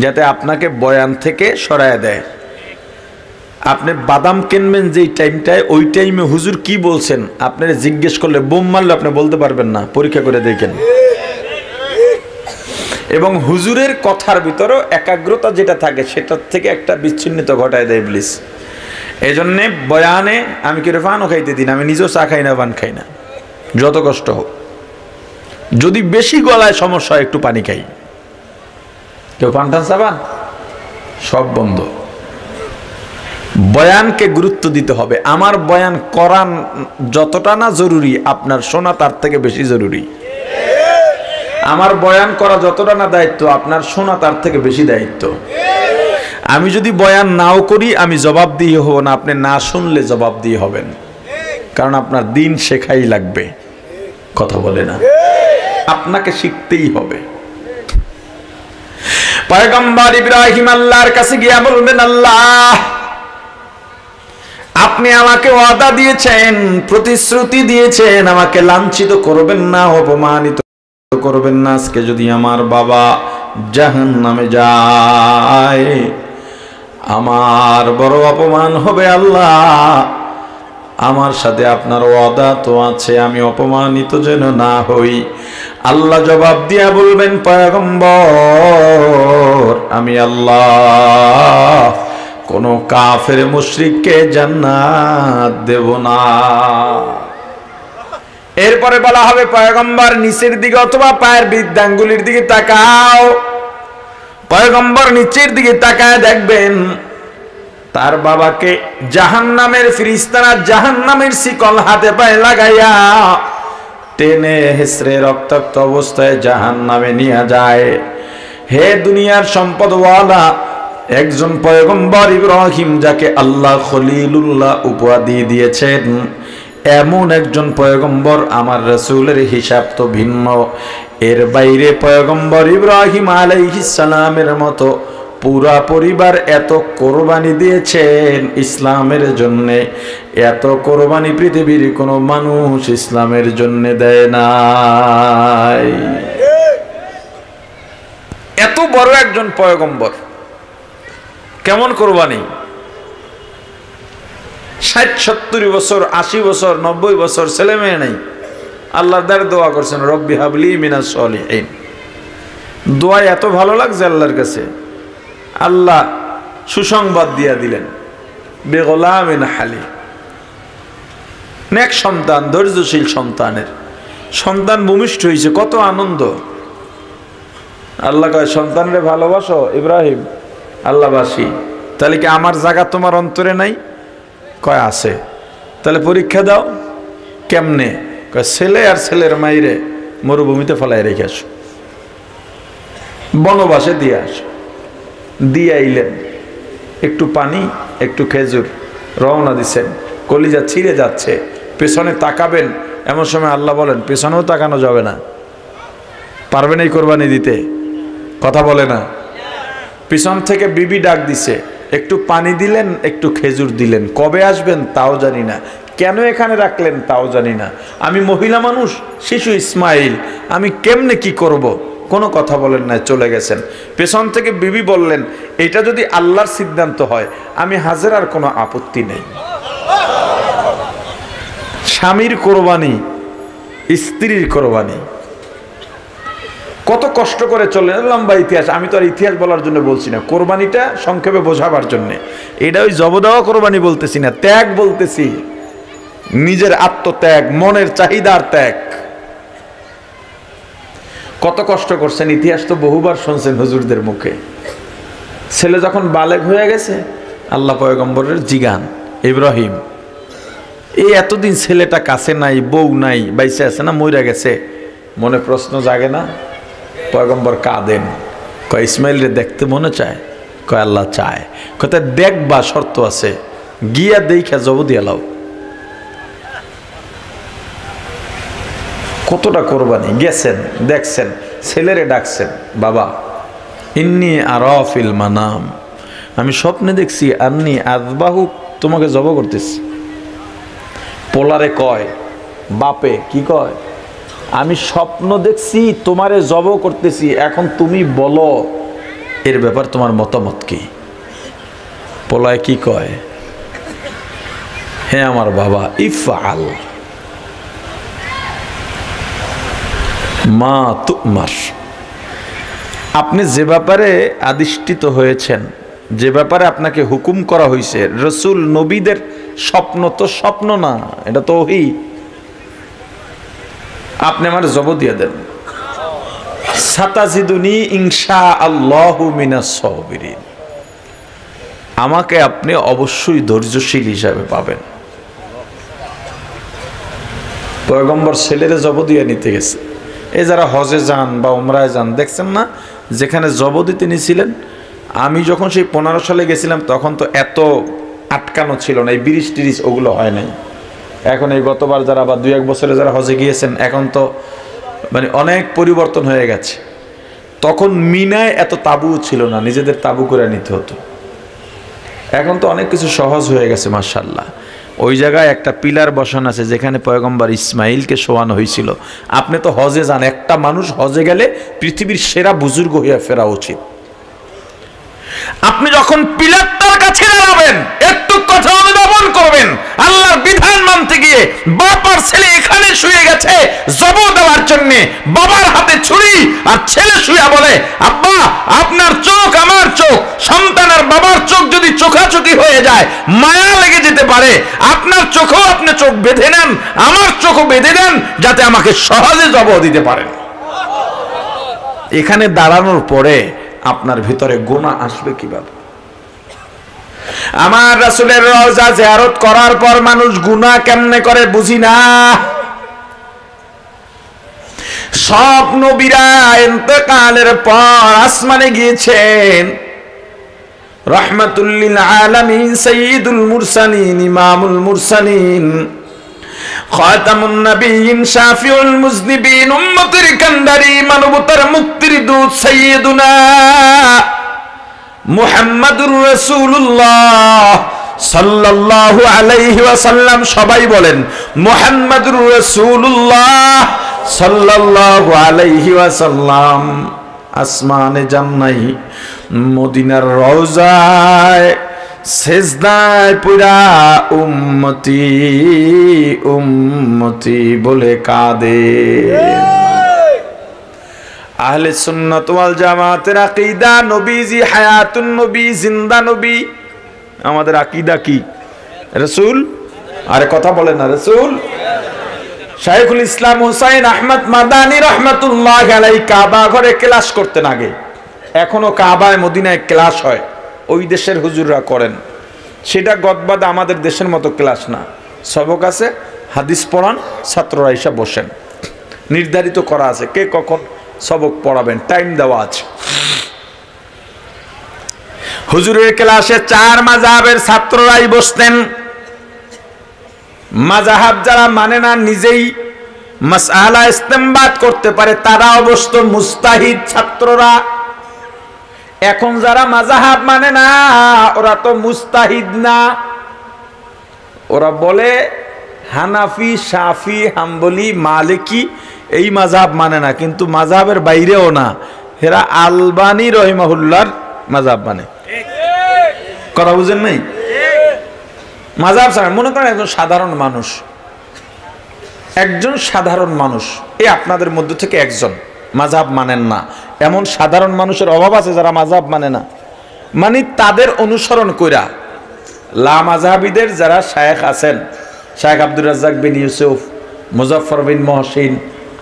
যাতে আপনাকে বয়ান থেকে সরায় দেয়। আপনি বাদাম কিনবেন যেই টাইমটায়, ওই টাইমে হুজুর কি বলছেন আপনারা জিজ্ঞেস করলে বোম মারলে আপনি বলতে পারবেন না, পরীক্ষা করে দেখেন। এবং হুজুরের কথার ভিতরেও একাগ্রতা যেটা থাকে সেটার থেকে একটা বিচ্ছিন্নতা ঘটায় দেয় ইবলিস। এই জন্যে বয়ানে আমি কি পানও খাইতে দিন, আমি নিজেও চা খাই না, পান খাই না, যত কষ্ট হোক। যদি বেশি গলায় সমস্যা হয় একটু পানি খাই, কেউ পান টান চাবান, সব বন্ধ। বয়ানকে গুরুত্ব দিতে হবে। আমার বয়ান করান যতটা না জরুরি, আপনার শোনা তার থেকে বেশি জরুরি। আমার বয়ান করা যতটা না দায়িত্ব, আপনার শোনা তার থেকে বেশি দায়িত্ব। আমি যদি বয়ান নাও করি আমি জবাব দিয়ে হব না, আপনি না শুনলে জবাব দিয়ে হবেন, কারণ আপনার দিন শেখাই লাগবে, কথা বলে না, আপনাকে শিখতেই হবে। পয়গম্বর ইব্রাহিম আল্লাহর কাছে গিয়া বলবেন, আল্লাহ আপনি আমাকে ওয়াদা দিয়েছেন, প্রতিশ্রুতি দিয়েছেন, আমাকে লাঞ্ছিত করবেন না, অপমানিত করবেন না। আজকে যদি আমার বাবা জাহান্নামে যায় আমার বড় অপমান হবে, আল্লাহ আমার সাথে আপনার ওয়াদা তো আছে, আমি অপমানিত যেন না হই। আল্লাহ জবাব দিয়া বলবেন, পয়গম্বর আমি আল্লাহ কোন কাফের মুশরিককে জান্নাত দেব না। এরপরে বলা হবে, পয়গম্বর নিচের দিকে অথবা পায়ের বৃদ্ধাঙ্গুলির দিকে তাকাও। পয়গম্বর নিচের দিকে তাকায় দেখবেন তার বাবাকে জাহান্নামের ফেরেশতারা জাহান্নামের শিকল হাতে পায়ে লাগাইয়া টেনে হেসড়ে রক্তাক্ত অবস্থায় জাহান্নামে নিয়ে যায়। হে দুনিয়ার সম্পদওয়ালা একজন পয়গম্বর ইব্রাহিম, যাকে আল্লাহ খলিলুল্লাহ উপাধি দিয়েছেন, এমন একজন পয়গম্বর আমার রাসূলের হিসাব তো ভিন্ন। এর বাইরে পয়গম্বর ইব্রাহিম আলাইহিস সালামের মতো পুরা পরিবার এত কোরবানি দিয়েছেন ইসলামের জন্য, এত কোরবানি পৃথিবীর কোনো মানুষ ইসলামের জন্য দেয় নাই। এত বড় একজন পয়গম্বর, কেমন কোরবানি! 60-70 বছর, 80 বছর, 90 বছর, ছেলে মেয়ে নেই, আল্লাহর দ্বারা দোয়া করছেন, রব্বি হাবলি মিনাস সলিহিন। দোয়া এত ভালো লাগছে আল্লাহর কাছে, আল্লাহ সুসংবাদ দিয়া দিলেন, বেগলামিন হালি, নেক সন্তান, ধৈর্যশীল সন্তানের সন্তান ভূমিষ্ঠ হয়েছে, কত আনন্দ। আল্লাহ কয়, সন্তানরে ভালোবাসো ইব্রাহিম? আল্লাহবাসী। তাহলে কি আমার জায়গা তোমার অন্তরে নাই? কয় আছে। তাহলে পরীক্ষা দাও। কেমনে? কয় ছেলে আর ছেলের মাইরে মরুভূমিতে ফলাই রেখে আসো, বনবাসে দিয়ে আসো। দিয়ে আইলেন, একটু পানি একটু খেজুর, রওনা দিছেন, কলিজা ছিঁড়ে যাচ্ছে, পেছনে তাকাবেন, এমন সময় আল্লাহ বলেন পেছনেও তাকানো যাবে না, পারবেন এই কোরবানি দিতে? কথা বলে না। পিছন থেকে বিবি ডাক দিছে, একটু পানি দিলেন, একটু খেজুর দিলেন, কবে আসবেন তাও জানি না, কেন এখানে রাখলেন তাও জানি না, আমি মহিলা মানুষ, শিশু ইসমাইল, আমি কেমনে কি করব? কোনো কথা বলেন না, চলে গেছেন। পেছন থেকে বিবি বললেন, এটা যদি আল্লাহর সিদ্ধান্ত হয় আমি হাজেরার কোনো আপত্তি নেই। স্বামীর কোরবানি, স্ত্রীর কোরবানি, কত কষ্ট করে চলে, লম্বা ইতিহাস, আমি তো আর ইতিহাস বলার জন্য বলছি না, কোরবানিটা সংক্ষেপে বোঝাবার জন্য। এটা ওই জবদাওয়া কোরবানি বলতেছি না, ত্যাগ বলতেছি, নিজের আত্মত্যাগ, মনের চাহিদার ত্যাগ। কত কষ্ট করছেন, ইতিহাস তো বহুবার শুনছেন হুজুরদের মুখে। ছেলে যখন বালেগ হয়ে গেছে, আল্লাহ পয়গম্বরের জিগান, ইব্রাহিম এই এতদিন ছেলেটা কাছে নাই, বউ নাই, বাইসে আছে না মইরা গেছে, মনে প্রশ্ন জাগে না? পয়গম্বর কাঁদেন, কয় ইসমাইল রে দেখতে মনে চায়? কয় আল্লাহ চায়। কোথায় দেখবা, শর্ত আছে, গিয়া দেখা জব দিয়া লাও। কতটা কোরবানি, গেছেন, দেখছেন, ছেলেরে ডাকছেন, বাবা ইন্নি আরাফিল মানাম, আমি স্বপ্নে দেখছি আন্নি আযবাহু, তোমাকে জব করতেছি। পোলারে কয়, বাপে কি কয়, আমি স্বপ্ন দেখছি তোমারে জব করতেছি, এখন তুমি বলো এর ব্যাপার তোমার মতামত কি? পোলায় কি কয়, হ্যাঁ আমার বাবা, ইফআল মা তুমার। আপনি যে ব্যাপারে আদিষ্টিত হয়েছেন, যে ব্যাপারে আপনাকে হুকুম করা হয়েছে, রসুল নবীদের স্বপ্ন তো স্বপ্ন না, এটা তো ওহী। আপনি আমার জব দিয়ে দেন, সাতাজিদুনি ইনশাআল্লাহু মিনাস সাবিরিন, আমাকে আপনি অবশ্যই ধৈর্যশীল হিসাবে পাবেন। পয়গম্বর ছেলেরে জব দিয়ে নিতে গেছে। এই যারা হজে যান বা উমরায় যান, দেখছেন না যেখানে জব দিতে নিয়েছিলেন, আমি যখন সেই 15 সালে গেছিলাম তখন তো এত আটকানো ছিল না, এই ব্রিজ টিরিজ ওগুলো হয় নাই। এখন এই গতবার যারা বা 2-1 বছরে যারা হজে গিয়েছেন, এখন তো মানে অনেক পরিবর্তন হয়ে গেছে। তখন মিনায় এত তাবু ছিল না, নিজেদের তাবু করে নিতে হতো। এখন তো অনেক কিছু সহজ হয়ে গেছে মাশাআল্লাহ। ওই জায়গায় একটা পিলার বসানো আছে যেখানে পয়গম্বর ইসমাইলকে শোয়ানো হয়েছিল। আপনি তো হজে যান, একটা মানুষ হজে গেলে পৃথিবীর সেরা বুজুর্গ হইয়া ফেরা উচিত। আপনি যখন পিলারটার কাছে দাঁড়াবেন, একটু কথা অনুধাবন করবেন, আল্লাহর বিধান মানতে গিয়ে বাবার ছেলে এখানে শুয়ে গেছে জব দেওয়ার জন্য, বাবার হাতে ছুরি, আর ছেলে শুয়ে বলে, আব্বা আপনার চোখ আমার চোখ, সন্তান আর বাবার চোখ যদি চোখাচোখি হয়ে যায়, মায়া লেগে যেতে পারে, আপনার চোখও আপনি চোখ বেঁধে নেন, আমার চোখও বেঁধে নেন, যাতে আমাকে সহজে জব দিতে পারেন। এখানে দাঁড়ানোর পরে আপনার ভিতরে গুনাহ আসবে কিভাবে? আমার রাসূলের রওজা জিয়ারত করার পর মানুষ গুনাহ কেমনে করে বুঝি না। সব নবীরা ইন্তেকালের পর আসমানে গিয়েছেন। রাহমাতুল লিল আলামিন, সাইয়্যিদুল মুরসালিন, ইমামুল মুরসালিন, খাতামুন নবিয়্যিন, শাফিউল মুযনিবিন, উম্মতের কান্ডারি, মানবতার মুক্তির দূত সাইয়্যিদুনা মুহাম্মাদুর রাসূলুল্লাহ সাল্লাল্লাহু আলাইহি ওয়াসাল্লাম। সবাই বলেন মুহাম্মাদুর রাসূলুল্লাহ সাল্লাল্লাহু আলাইহি ওয়াসাল্লাম আসমানে যান নাই, মদিনার রওজায় সেজদায় পুরা উম্মতি উম্মতি বলে কাঁদে। আহলে সুন্নাত ওয়াল জামাতের আকীদা, নবীজি হায়াতুন নবী, জিন্দা নবী। আমাদের আকীদা কি? রাসূল। আরে কথা বলেন না, রাসূল। শাইখুল ইসলাম হুসাইন আহমদ মাদানী রাহমাতুল্লাহি আলাইহি কাবা ঘরে ক্লাস করতেন আগে, এখনো কাবায় মদিনায় ক্লাস হয়, ওই দেশের হুজুররা করেন। সেটা গদবাদা আমাদের দেশের মতো ক্লাস না, সবক আছে, হাদিস পড়ান, ছাত্ররা এসে বসেন, নির্ধারিত করা আছে কে কখন সবক পড়াবেন, টাইম দেওয়া আছে। হুজুরের ক্লাসে 4 মাযহাবের ছাত্ররাই বসতেন। মাযহাব যারা মানে না, নিজেই মাসআলা ইস্তেমবাদ করতে পারে, তারাও বসতো, মুস্তাহিদ ছাত্ররা। এখন যারা মাযহাব মানে না, ওরা তো মুস্তাহিদ না, ওরা বলে হানাফি, শাফি, হাম্বলি, মালিকি, এই মাযহাব মানে না, কিন্তু মাযহাবের বাইরেও না, এরা আলবানী রহিমাহুল্লাহর মাযহাব মানে। কথা বুঝেন নাই? মাযহাব ছাড়া মনে করেন একজন সাধারণ মানুষ, একজন সাধারণ মানুষ, এই আপনাদের মধ্যে থেকে একজন মাযহাব মানেন না, এমন সাধারণ মানুষের অভাব আছে যারা মাযহাব মানে না। মানে তাদের অনুসরণ কইরা লা মাযহাবিদের যারা শায়েখ আছেন, শায়েখ আব্দুর রাজ্জাক বিন ইউসুফ, মুজাফফর বিন মহসিন,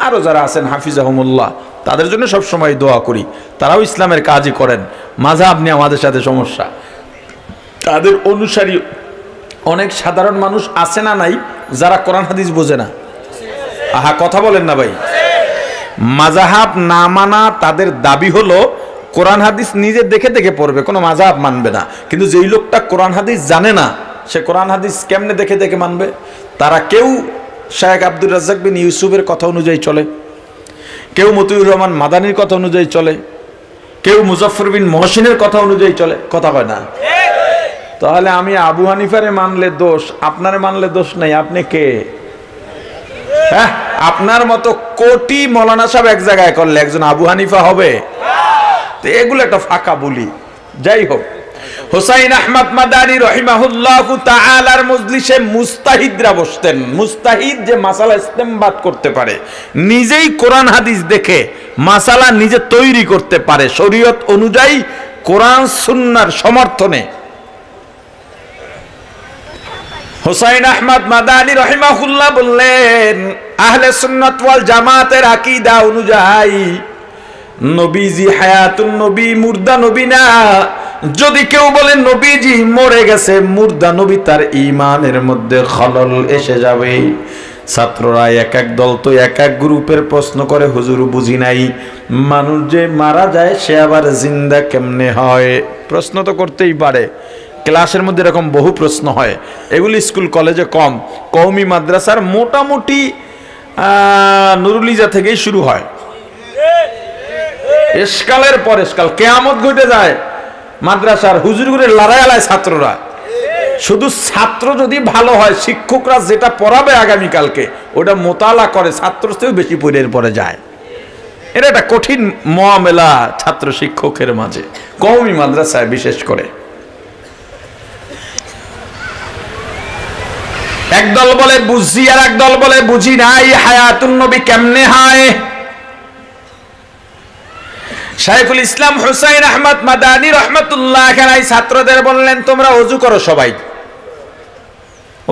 আরও যারা আছেন হাফিজাহুমুল্লাহ, তাদের জন্য সব সময় দোয়া করি। তারাও ইসলামের কাজই করেন, মাযহাব নিয়ে আমাদের সাথে সমস্যা। তাদের অনুসারী অনেক সাধারণ মানুষ আছে না নাই, যারা কোরআন হাদিস বোঝে না? আহা, কথা বলেন না ভাই। মাযহাব না মানা তাদের দাবি হলো কোরআন হাদিস নিজে দেখে দেখে পড়বে, কোনো মাযহাব মানবে না। কিন্তু যেই লোকটা কোরআন হাদিস জানে না, সে কোরআন হাদিস কেমনে দেখে দেখে মানবে? তারা কেউ শায়েখ আব্দুর রাজ্জাক বিন ইউসুফের কথা অনুযায়ী চলে, কেউ মতিউর রহমান মাদানির কথা অনুযায়ী চলে, কেউ মুজাফফর বিন মহসিনের কথা অনুযায়ী চলে। কথা কয় না? তাহলে আমি আবু হানিফারে মানলে দোষ, আপনারে মানলে দোষ নাই। আপনি কে? হ্যাঁ, আপনার মতো কোটি মৌলানা সাহেব এক জায়গায় করলে একজন আবু হানিফা হবে? তো এগুলো একটা ফাঁকা বলি। যাই হোক, হুসাইন আহমদ মাদানী রাহিমাহুল্লাহু তাআলার মজলিসে মুস্তাহিদরা বসতেন। মুস্তাহিদ যে মাসালা ইস্তেমবাদ করতে পারে, নিজেই কোরআন হাদিস দেখে মাসালা নিজে তৈরি করতে পারে শরীয়ত অনুযায়ী কোরআন সুন্নাহর সমর্থনে। হুসাইন আহমদ মাদানী রাহিমাহুল্লাহ বললেন, আহলে সুন্নাত ওয়াল জামাতের আকীদা অনুযায়ী নবীজি হায়াতুন নবী, মুর্দা নবী না। যদি কেউ বলে নবীজি মরে গেছে, মুর্দা নবী, তার ঈমানের মধ্যে খলল এসে যাবে। ছাত্ররা এক এক দল তো এক এক গ্রুপের প্রশ্ন করে, হুজুর বুঝি নাই, মানুষ যে মারা যায় সে আবার জিন্দা কেমনে হয়? প্রশ্ন তো করতেই পারে, ক্লাসের মধ্যে এরকম বহু প্রশ্ন হয়। এগুলি স্কুল কলেজে কম, কওমি মাদ্রাসার মোটামুটি নুরুলিজা থেকেই শুরু হয়। এসকালের পর এসকাল, কিয়ামত ঘটে যায় মাদ্রাসার হুজুরগুলো লড়াই আলায় ছাত্ররা। শুধু ছাত্র যদি ভালো হয়, শিক্ষকরা যেটা পড়াবে আগামীকালকে ওটা মোতালা করে, ছাত্রের চেয়েও বেশি পড়ে পড়ে যায়। এটা একটা কঠিন মুআমেলা ছাত্র শিক্ষকের মাঝে, কওমি মাদ্রাসায় বিশেষ করে। একদল বলে বুঝি আর একদল বলে বুঝি নাই। হায়াতুন নবী কেমনে হয়? শাইখুল ইসলাম হুসাইন আহমদ মাদানী রাহমাতুল্লাহ আলাইহি ছাত্রদের বললেন, তোমরা ওযু করো, সবাই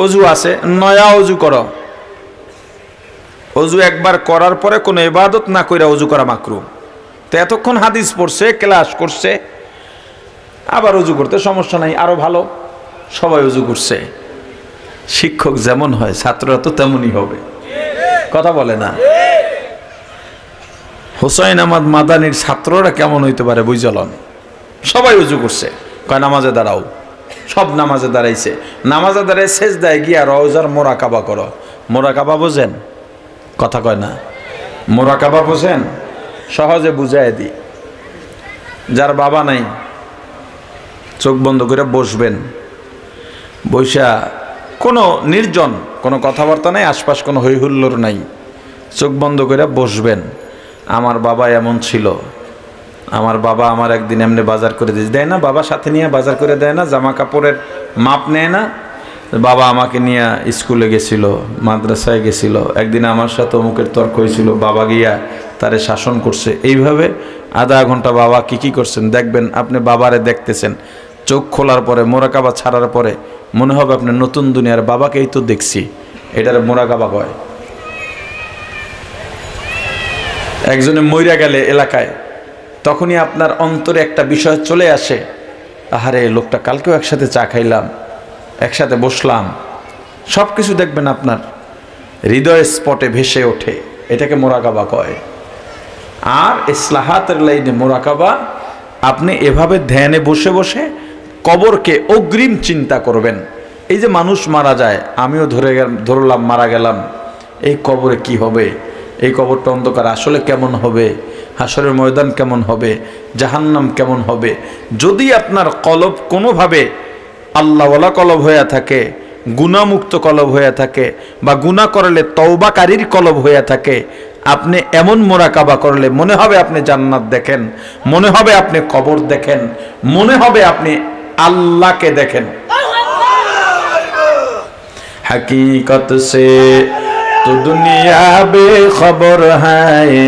ওযু আছে, নয়া ওযু করো। ওযু একবার করার পরে কোনো ইবাদত না কইরা ওযু করা মাকরুহ। তো এতক্ষণ হাদিস পড়ছে, ক্লাস করছে, আবার ওযু করতে সমস্যা নাই, আরো ভালো। সবাই ওযু করছে। শিক্ষক যেমন হয় ছাত্ররা তো তেমনই হবে। কথা বলে না? হুসাইন আহমদ মাদানীর ছাত্ররা কেমন হইতে পারে বুঝলন? সবাই ওযু করছে, কয় নামাজে দাঁড়াও। সব নামাজে দাঁড়াইছে। নামাজে দাঁড়ায় সেজদায় গিয়া রওজার মোরাকাবা করো। মোরাকাবা বোঝেন? কথা কয় না। মোরাকাবা বোঝেন? সহজে বুঝাই দিই। যার বাবা নাই, চোখ বন্ধ করে বসবেন, বৈশা কোনো নির্জন, কোনো কথাবার্তা নাই, আশপাশ কোনো হই হুল্লোড় নাই, চোখ বন্ধ করে বসবেন। আমার বাবা এমন ছিল, আমার বাবা আমার একদিন এমনি বাজার করে দেয় না, বাবা সাথে নিয়ে বাজার করে দেয় না, জামা কাপড়ের মাপ নেয় না। বাবা আমাকে নিয়ে স্কুলে গেছিল, মাদ্রাসায় গেছিল, একদিন আমার সাথে অমুকের তর্ক হয়েছিল, বাবা গিয়া তারে শাসন করছে। এইভাবে আধা ঘন্টা বাবা কি করছেন দেখবেন। আপনি বাবারে দেখতেছেন, চোখ খোলার পরে, মোরাকাবা ছাড়ার পরে মনে হবে আপনি নতুন দুনিয়ার বাবাকেই তো দেখছি। এটার মোরাকাবা কয়। একজনে মইরা গেলে এলাকায়, তখনই আপনার অন্তরে একটা বিষয় চলে আসে, আহারে লোকটা কালকেও একসাথে চা খাইলাম, একসাথে বসলাম। সব কিছু দেখবেন আপনার হৃদয় স্পটে ভেসে ওঠে। এটাকে মোরাকাবা কয়। আর ইসলাহাতের লাইনে মোরাকাবা, আপনি এভাবে ধ্যানে বসে বসে কবরকে অগ্রিম চিন্তা করবেন। এই যে মানুষ মারা যায়, আমিও ধরলাম মারা গেলাম, এই কবরে কি হবে, এই কবরটা অন্ধকার আসলে কেমন হবে, হাসরের ময়দান কেমন হবে, জাহান্নাম কেমন হবে। যদি আপনার কলব কোনোভাবে আল্লাহওয়ালা কলব হয়ে থাকে, গুনাহমুক্ত কলব হয়ে থাকে, বা গুনাহ করলে তওবাকারীর কলব হয়ে থাকে, আপনি এমন মোরাকাবা করলে মনে হবে আপনি জান্নাত দেখেন, মনে হবে আপনি কবর দেখেন, মনে হবে আপনি আল্লাহকে দেখেন। हकीकत से तो दुनिया बेखबर है,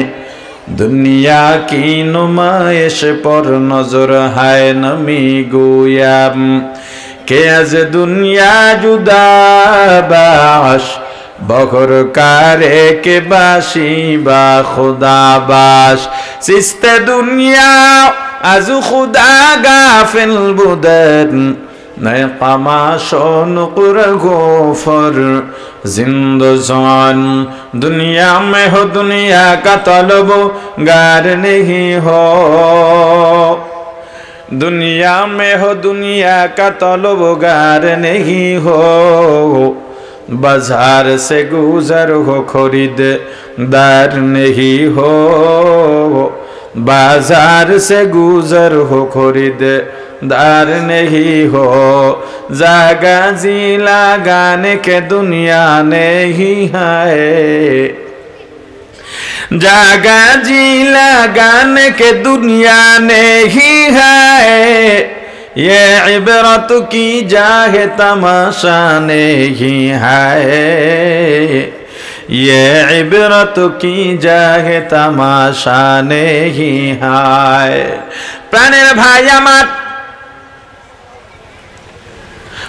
दुनिया की नुमाइश पर नजर है नमी गोया के आज दुनिया जुदा बाश बखर कारे के बाशी बा खुदा बाश सिस्ते दुनिया आज खुदा गाफिल बुदन नए कमाशों गोफर जिंदजान दुनिया में हो दुनिया का तलब गार नहीं हो, दुनिया में हो दुनिया का तलब गार नहीं हो, बाजार से गुजर हो खरीददार नहीं हो, बाजार से गुजर हो खरीददार नहीं हो, जागा जी लगाने के दुनिया नहीं है, जागा जी लगाने के दुनिया नहीं है, ये इबरत की जाहे तमाशा नहीं है, ये इबरत की जाहे तमाशा नहीं है। प्राणेर भाई आमार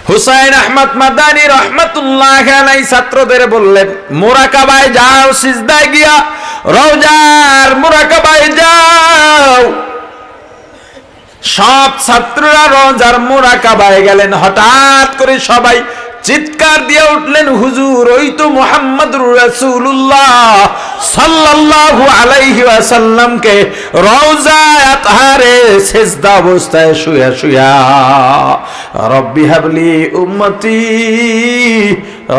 হুসাইন আহমদ মাদানী রহমাতুল্লাহ আলাইহি ছাত্রদের বললেন, মুরাকাবায় যাও, সিজদায় গিয়া রওজার মুরাকাবায় যাও। সব ছাত্ররা রওজার মুরাকাবায় গেলেন। হঠাৎ করে সবাই চিৎকার দিয়ে উঠলেন, হুজুর ওই তো মুহাম্মদুর রাসূলুল্লাহ সাল্লাল্লাহু আলাইহি ওয়াসাল্লামকে রওজায়ে আতহারে সিজদা অবস্থায় শুয়া শুয়া রব্বি হাবলি উম্মতি,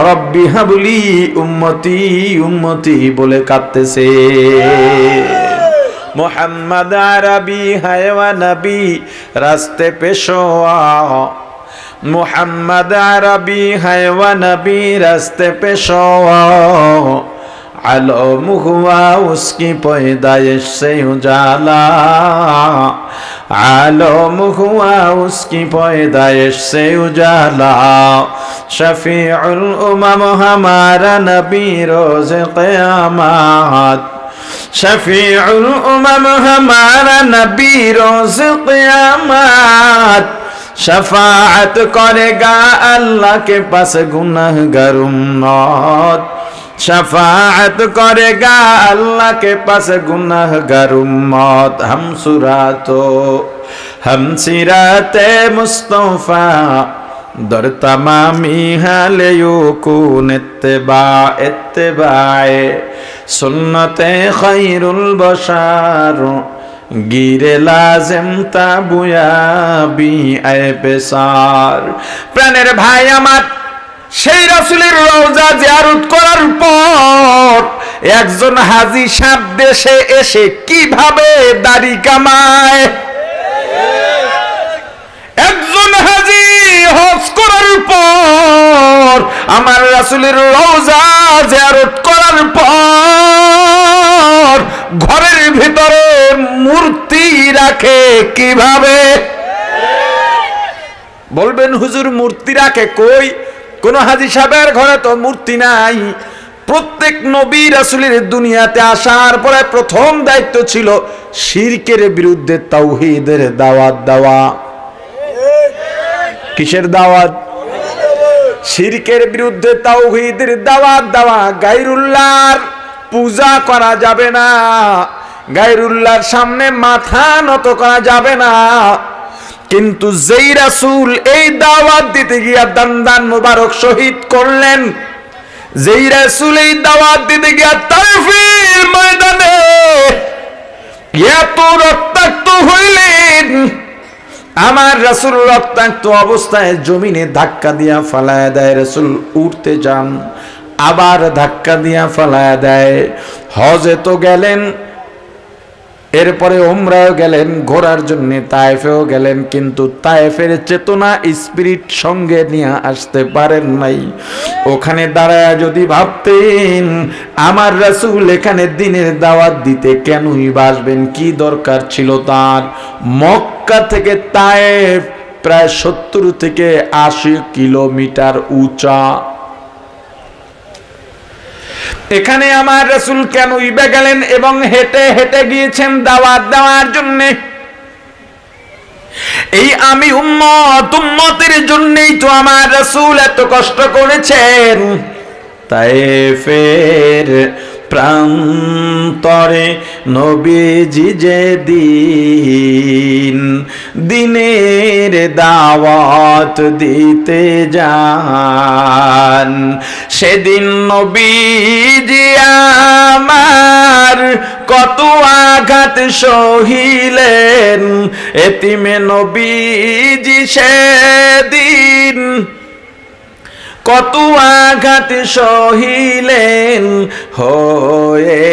রব্বি হাবলি উম্মতি উম্মতি বলে কাঁদতেছে। মুহাম্মদ আরবি হায়ওয়া নবী রাস্তে পেশোয়া, मुहम्मद अरबी है व नबी रास्ते पे शोआ, आलम हुआ उसकी पैदाइश से उजाला, आलम हुआ उसकी पैदाइश से उजाला, शफीउल उमम हमारा नबी रोज क़यामत, शफीउल उमम हमारा नबी रोज क़यामत, शफाअत करेगा अल्लाह के पास गुनहगार उम्मत, शफाअत करेगा अल्लाह के पास गुनहगार उम्मत। हम सुरातो हम सिराते मुस्तफा दर तमामी हाले युकुन इत्तिबा इत्तिबाए सुन्नते खैरुल बशार गिरे लाजिम ताबुयाबी ऐ बेसार। প্রাণের ভাই আমার, সেই রাসূলের রওজা জিয়ারত করার পর একজন হাজী সাহেব দেশে এসে কিভাবে দাড়ি কামায়, একজন হাজী হজ করার পর আমার রাসূলের রওজা জিয়ারত করার পর ঘরের ভিতরে মূর্তি রাখে কিভাবে? বলবেন হুজুর মূর্তি রাখে কই? কোন হাজী সাহেবের ঘরে তো মূর্তি নাই। প্রত্যেক নবী রাসূলের দুনিয়াতে আসার পরে প্রথম দায়িত্ব ছিল শিরকের বিরুদ্ধে তাওহীদের দাওয়াত দেওয়া। কিসের দাওয়াত? শিরকের বিরুদ্ধে তাওহীদের দাওয়াত দেওয়া। গায়রুল্লাহর পূজা করা যাবে না, গায়রুল্লাহর সামনে মাথা নত করা যাবে না। কিন্তু যেই রাসূল এই দাওয়াত দিতে গিয়া দান মুবারক শহীদ করলেন, যেই রাসূল এই দাওয়াত দিতে গিয়া তাইফের ময়দানে এত রক্তাক্ত হইলেন, আমার রাসূল রক্তাক্ত অবস্থায় জমিনে ধাক্কা দিয়া ফালায়া দেয়। রাসূল উঠতে যান, আবার ধাক্কা দিয়া ফালায়া দেয়। হজে তো গেলেন, এরপরে উমরাও গেলেন, ঘোরার জন্য তায়েফেও গেলেন, কিন্তু তায়েফের চেতনা স্পিরিট সঙ্গে নিয়ে আসতে পারেন নাই। ওখানে দাঁড়ায় যদি ভাবতেন আমার রাসূল এখানে দ্বীনের দাওয়াত দিতে কেনই বাসবেন, কি দরকার ছিল তার? মক্কা থেকে তায়েফ প্রায় 70 থেকে 80 কিলোমিটার উঁচা। এখানে আমার রাসূল কেন ইবে গেলেন এবং হেঁটে হেঁটে গিয়েছেন দাওয়াত দেওয়ার জন্য? এই আমি উম্মতের জন্যই তো আমার রাসূল এত কষ্ট করেছেন। তায়েফের প্রান্তরে নবীজি যেদিন দ্বীনের দাওয়াত দিতে যান, সেদিন নবীজি আমার কত আঘাত সহিলেন। এতিমে নবীজি সেদিন কত আঘাত সহিলেন, হয়ে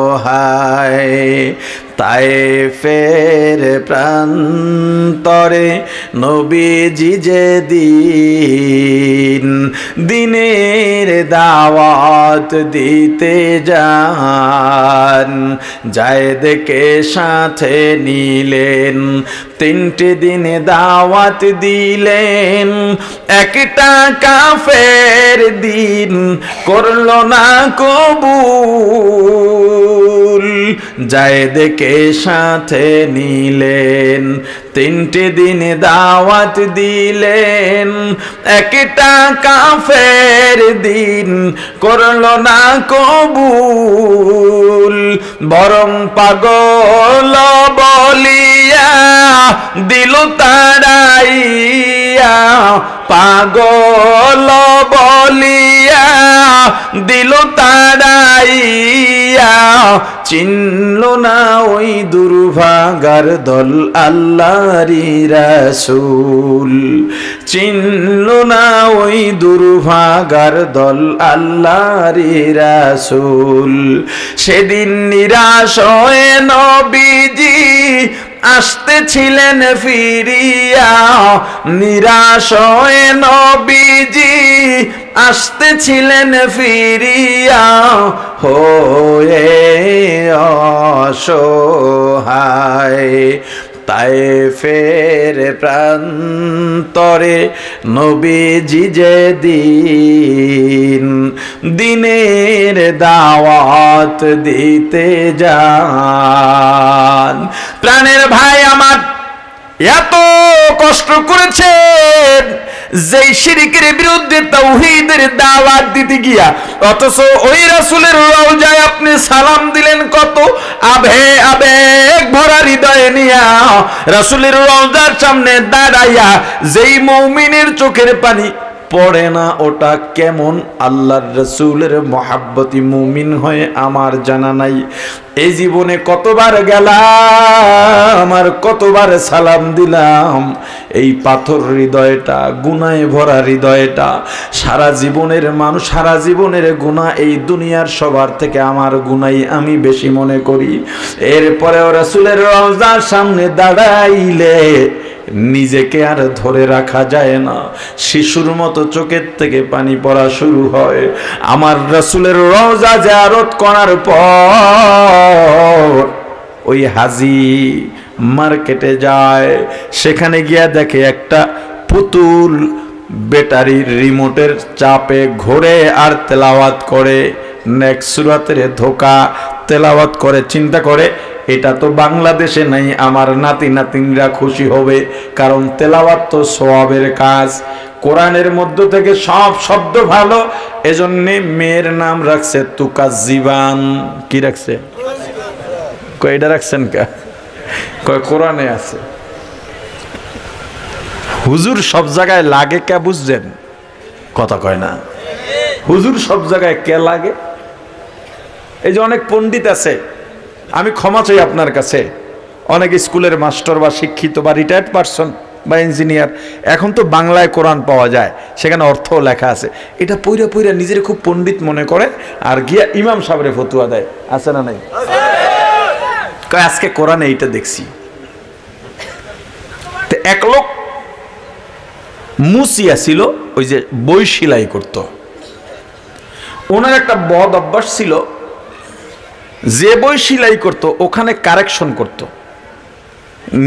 অসহায়। তায়েফের প্রান্তরে নবীজি যেদিন দ্বীনের দাওয়াত দিতে যান, যায়েদকে সাথে নিলেন, 3টে দিনে দাওয়াত দিলেন। একটা কাফের দিন করল না কবুল, যায়েদকে সাথে নিলেন, 3টে দিনে দাওয়াত দিলেন। একটা কাফের দিন করল না কবুল, বরং পাগল বলিয়া দিল তাড়াইয়া, পাগল বলিয়া দিল তাড়াইয়া। চিনল না ওই দুর্ভাগার দল আল্লাহরই রাসূল, চিনল না ওই দুর্ভাগার দল আল্লাহরই রাসূল। সেদিন নিরাশ হয়ে নবীজি আসতেছিলেন ফিরিয়া, নিরাশ হয়ে নবীজি আসতেছিলেন ফিরিয়া, হয়ে অসহায়। তায়েফের প্রান্তরে নবীজি যেদিন দ্বীনের দাওয়াত দিতে যান। প্রাণের ভাই আমার, এত কষ্ট করেছেন যেই শিরকের বিরুদ্ধে তাওহীদের দাওয়াত দিতে গিয়া, অথচ ওই রাসূলের রওজায় আপনি সালাম দিলেন কত আবেগ ভরা হৃদয়ে নিয়া। রাসূলের রওজার সামনে দাঁড়াইয়া যেই মুমিনের চোখের পানি পড়ে না, ওটা কেমন আল্লাহর রাসূলের মহাব্বতি মুমিন হয়ে আমার জানা নাই। এই জীবনে কতবার গেলাম আর কতবার সালাম দিলাম, এই পাথর হৃদয়টা, গুনায় ভরা হৃদয়টা, সারা জীবনের মানুষ, সারা জীবনের গুনাহ এই দুনিয়ার সবার থেকে আমার গুনাই আমি বেশি মনে করি। এরপরেও রাসূলের রওজার সামনে দাঁড়াইলে নিজেকে আর ধরে রাখা যায় না, শিশুর মতো চোখের থেকে পানি পড়া শুরু হয়। আমার রাসূলের রওজা জিয়ারত করার পর ওই হাজি মার্কেটে যায়, সেখানে গিয়া দেখে একটা পুতুল ব্যাটারির রিমোটের চাপে ঘোরে আর তেলাওয়াত করে, নেক্সট সূরাতের ধোকা তেলাওয়াত করে। চিন্তা করে এটা তো বাংলাদেশে নাই, আমার নাতি নাতিনরা খুশি হবে, কারণ তেলাওয়াত তো সওয়াবের কাজ। কোরআনের মধ্য থেকে সব শব্দ ভালো, এজন্য মেয়ের নাম রাখছে তুকাজ্জিবান। কি রাখছে? কয়টা রাখছেন কা? কয় কোরআনে আছে। হুজুর সব জায়গায় লাগে কে বুঝছেন? কথা কয় না। হুজুর সব জায়গায় কে লাগে? এই যে অনেক পণ্ডিত আছে, আমি ক্ষমা চাই আপনার কাছে, অনেক স্কুলের মাস্টার বা শিক্ষিত বা রিটায়ার্ড পারসন বা ইঞ্জিনিয়ার, এখন তো বাংলায় কোরআন পাওয়া যায়, সেখানে অর্থও লেখা আছে। এটা পইরা পইরা নিজের খুব পণ্ডিত মনে করে আর গিয়া ইমাম সাহেবের ফতুয়া দেয়, আছে না নাই? কয় আজকে কোরআনে এইটা দেখছি। তো এক লোক মুসিয়া ছিল, ওই যে বই সেলাই করত। ওনার একটা বদ অভ্যাস ছিল, যে বই সেলাই করত ওখানে কারেকশন করত,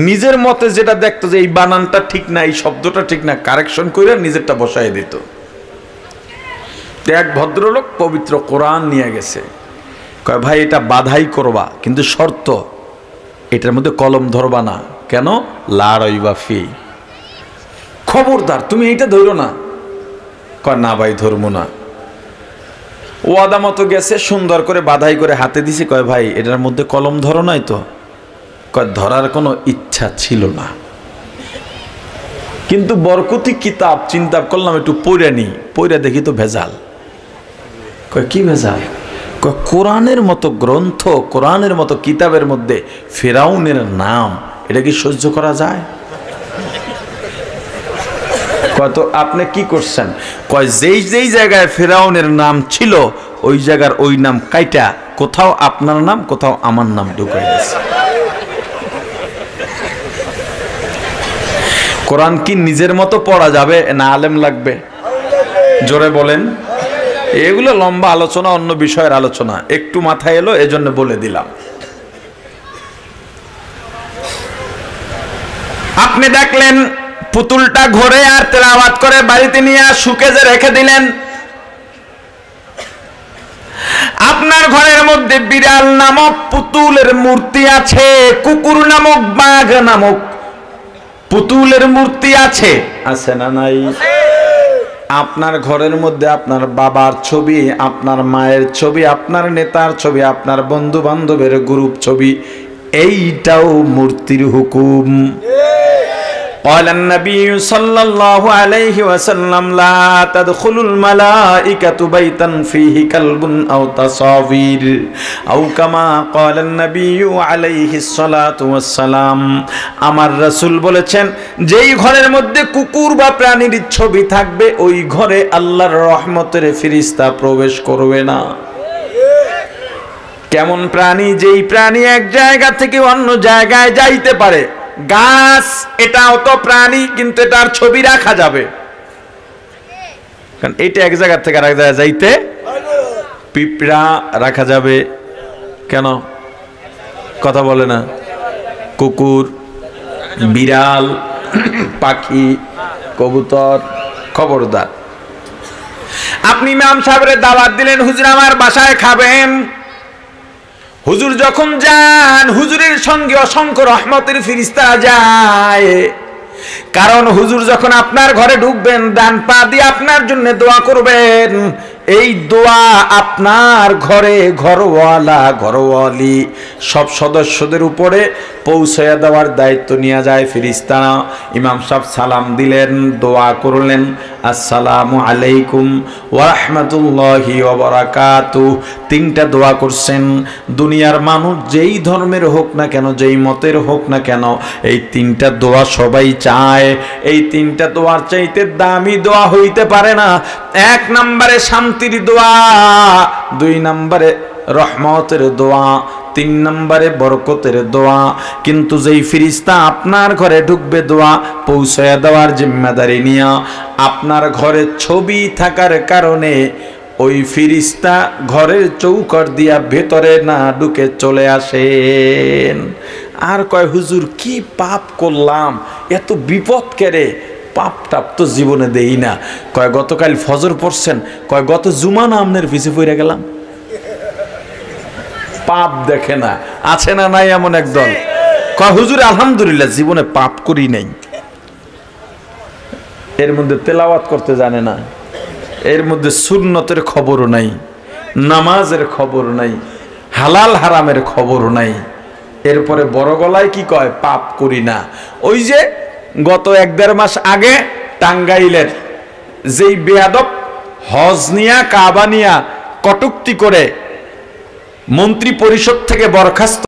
নিজের মতে যেটা দেখতো যে এই বানানটা ঠিক না, এই শব্দটা ঠিক না, কারেকশন করে নিজেরটা বসাই দিত। এক ভদ্রলোক পবিত্র কোরআন নিয়ে গেছে, কয় ভাই এটা বাধাই করবা, কিন্তু শর্ত এটার মধ্যে কলম ধরবা না। কেন? লা রাইবা ফি, খবরদার তুমি এইটা ধরো না। কয় না ভাই ধরবো না। ওয়াদা মতো গেছে, সুন্দর করে বাধাই করে হাতে দিছে। কয় ভাই এটার মধ্যে কলম ধরো নাই তো? কয় ধরার কোনো ইচ্ছা ছিল না, কিন্তু বরকতি কিতাব চিন্তা করলাম একটু পড়ে নি, পড়ে দেখি তো ভেজাল। কয় কি ভেজাল? কয় কোরআনের মতো গ্রন্থ, কোরআনের মতো কিতাবের মধ্যে ফেরাউনের নাম, এটা কি সহ্য করা যায়? কয় তো আপনি কি করছেন? কয় যেই যেই জায়গায় ফেরাউনের নাম ছিল ওই জায়গার ওই নাম কাইটা কোথাও আপনার নাম, কোথাও আমার নাম ঢুকাই দিয়েছে। কোরআন কি নিজের মতো পড়া যাবে না আলেম লাগবে? জোরে বলেন। এগুলো লম্বা আলোচনা, অন্য বিষয়ের আলোচনা, একটু মাথায় এলো এজন্য বলে দিলাম। আপনি দেখলেন পুতুলটা ঘরে আর তেলাওয়াত করে বাড়িতে নিয়ে সুকেজে রেখে দিলেন। আপনার ঘরের মধ্যে বিড়াল নামক পুতুলের মূর্তি আছে, কুকুর নামক, বাঘ নামক পুতুলের মূর্তি আছে, আছে না নাই? আপনার ঘরের মধ্যে আপনার বাবার ছবি, আপনার মায়ের ছবি, আপনার নেতার ছবি, আপনার বন্ধু বান্ধবের গ্রুপ ছবি, এইটাও মূর্তির হুকুম। قال النبي صلى الله عليه وسلم لا تدخل الملائكة بيتا فيه كلب أو تصاوير أو كما قال النبي عليه الصلاة والسلام। আমার রাসূল বলেছেন যেই ঘরের মধ্যে কুকুর বা প্রাণীর ছবি থাকবে ওই ঘরে আল্লাহর রহমতের ফেরেশতা প্রবেশ করবে না। কেমন প্রাণী? যেই প্রাণী এক জায়গা থেকে অন্য জায়গায় যাইতে পারে। গাছ এটাও তো প্রাণী, কিন্তু এটার ছবি রাখা যাবে, কারণ এটা এক জায়গা থেকে আরেক জায়গায় যাইতে। পিঁপড়া রাখা যাবে কেন? কথা বলে না। কুকুর, বিড়াল, পাখি, কবুতর, খবরদার। আপনি ইমাম সাহেবের দাওয়াত দিলেন, হুজুর আমার বাসায় খাবেন। হুজুর যখন যান, হুজুরের সঙ্গে অসংখ্য রহমতের ফেরেশতা যায়, কারণ হুজুর যখন আপনার ঘরে ঢুকবেন ডান পা দিয়ে আপনার জন্য দোয়া করবেন। এই দোয়া আপনার ঘরে ঘরওয়ালা ঘরওয়ালি সব সদস্যদের উপরে পৌঁছায়া দেওয়ার দায়িত্ব নিয়ে যায় ফেরেশতারা। ইমাম সাহেব সালাম দিলেন, দোয়া করলেন, আসসালামু আলাইকুম ওয়া রাহমাতুল্লাহি ওয়া বারাকাতুহু। তিনটা দোয়া করছেন। দুনিয়ার মানুষ যেই ধর্মের হোক না কেন, যেই মতের হোক না কেন, এই তিনটা দোয়া সবাই চায়। এই তিনটা দোয়ার চাইতে দামি দোয়া হইতে পারে না। এক নম্বরে শান্তির দোয়া, দুই নম্বরে রহমতের দোয়া, তিন নম্বরে বরকতের দোয়া। কিন্তু যেই ফেরেশতা আপনার ঘরে ঢুকবে দোয়া পৌঁছায়া দেওয়ার জিম্মাদারি নিয়া, আপনার ঘরে ছবি থাকার কারণে ওই ফেরেশতা ঘরের চৌকাঠ দিয়া ভেতরে না ঢুকে চলে আসেন। আর কয় হুজুর কি পাপ করলাম, এত বিপদ কেড়ে? পাপ টাপ তো জীবনে দেই না। কয় গতকাল ফজর পড়ছেন? কয় গত জুমা না আমনের পিছে পড়ে গেলাম। পাপ দেখে না, আছে না নাই এমন একদল? কয় হুজুর আলহামদুলিল্লাহ জীবনে পাপ করি নাই। এর মধ্যে তেলাওয়াত করতে জানে না, এর মধ্যে সুন্নতের খবরও নাই, নামাজের খবর নাই, হালাল হারামের খবরও নাই। এরপরে বড় গলায় কি কয়? পাপ করি না। ওই যে গত 1-1.5 মাস আগে টাঙ্গাইলের যেই বেয়াদব হজ নিয়া কাবা নিয়া কটুক্তি করে মন্ত্রী পরিষদ থেকে বরখাস্ত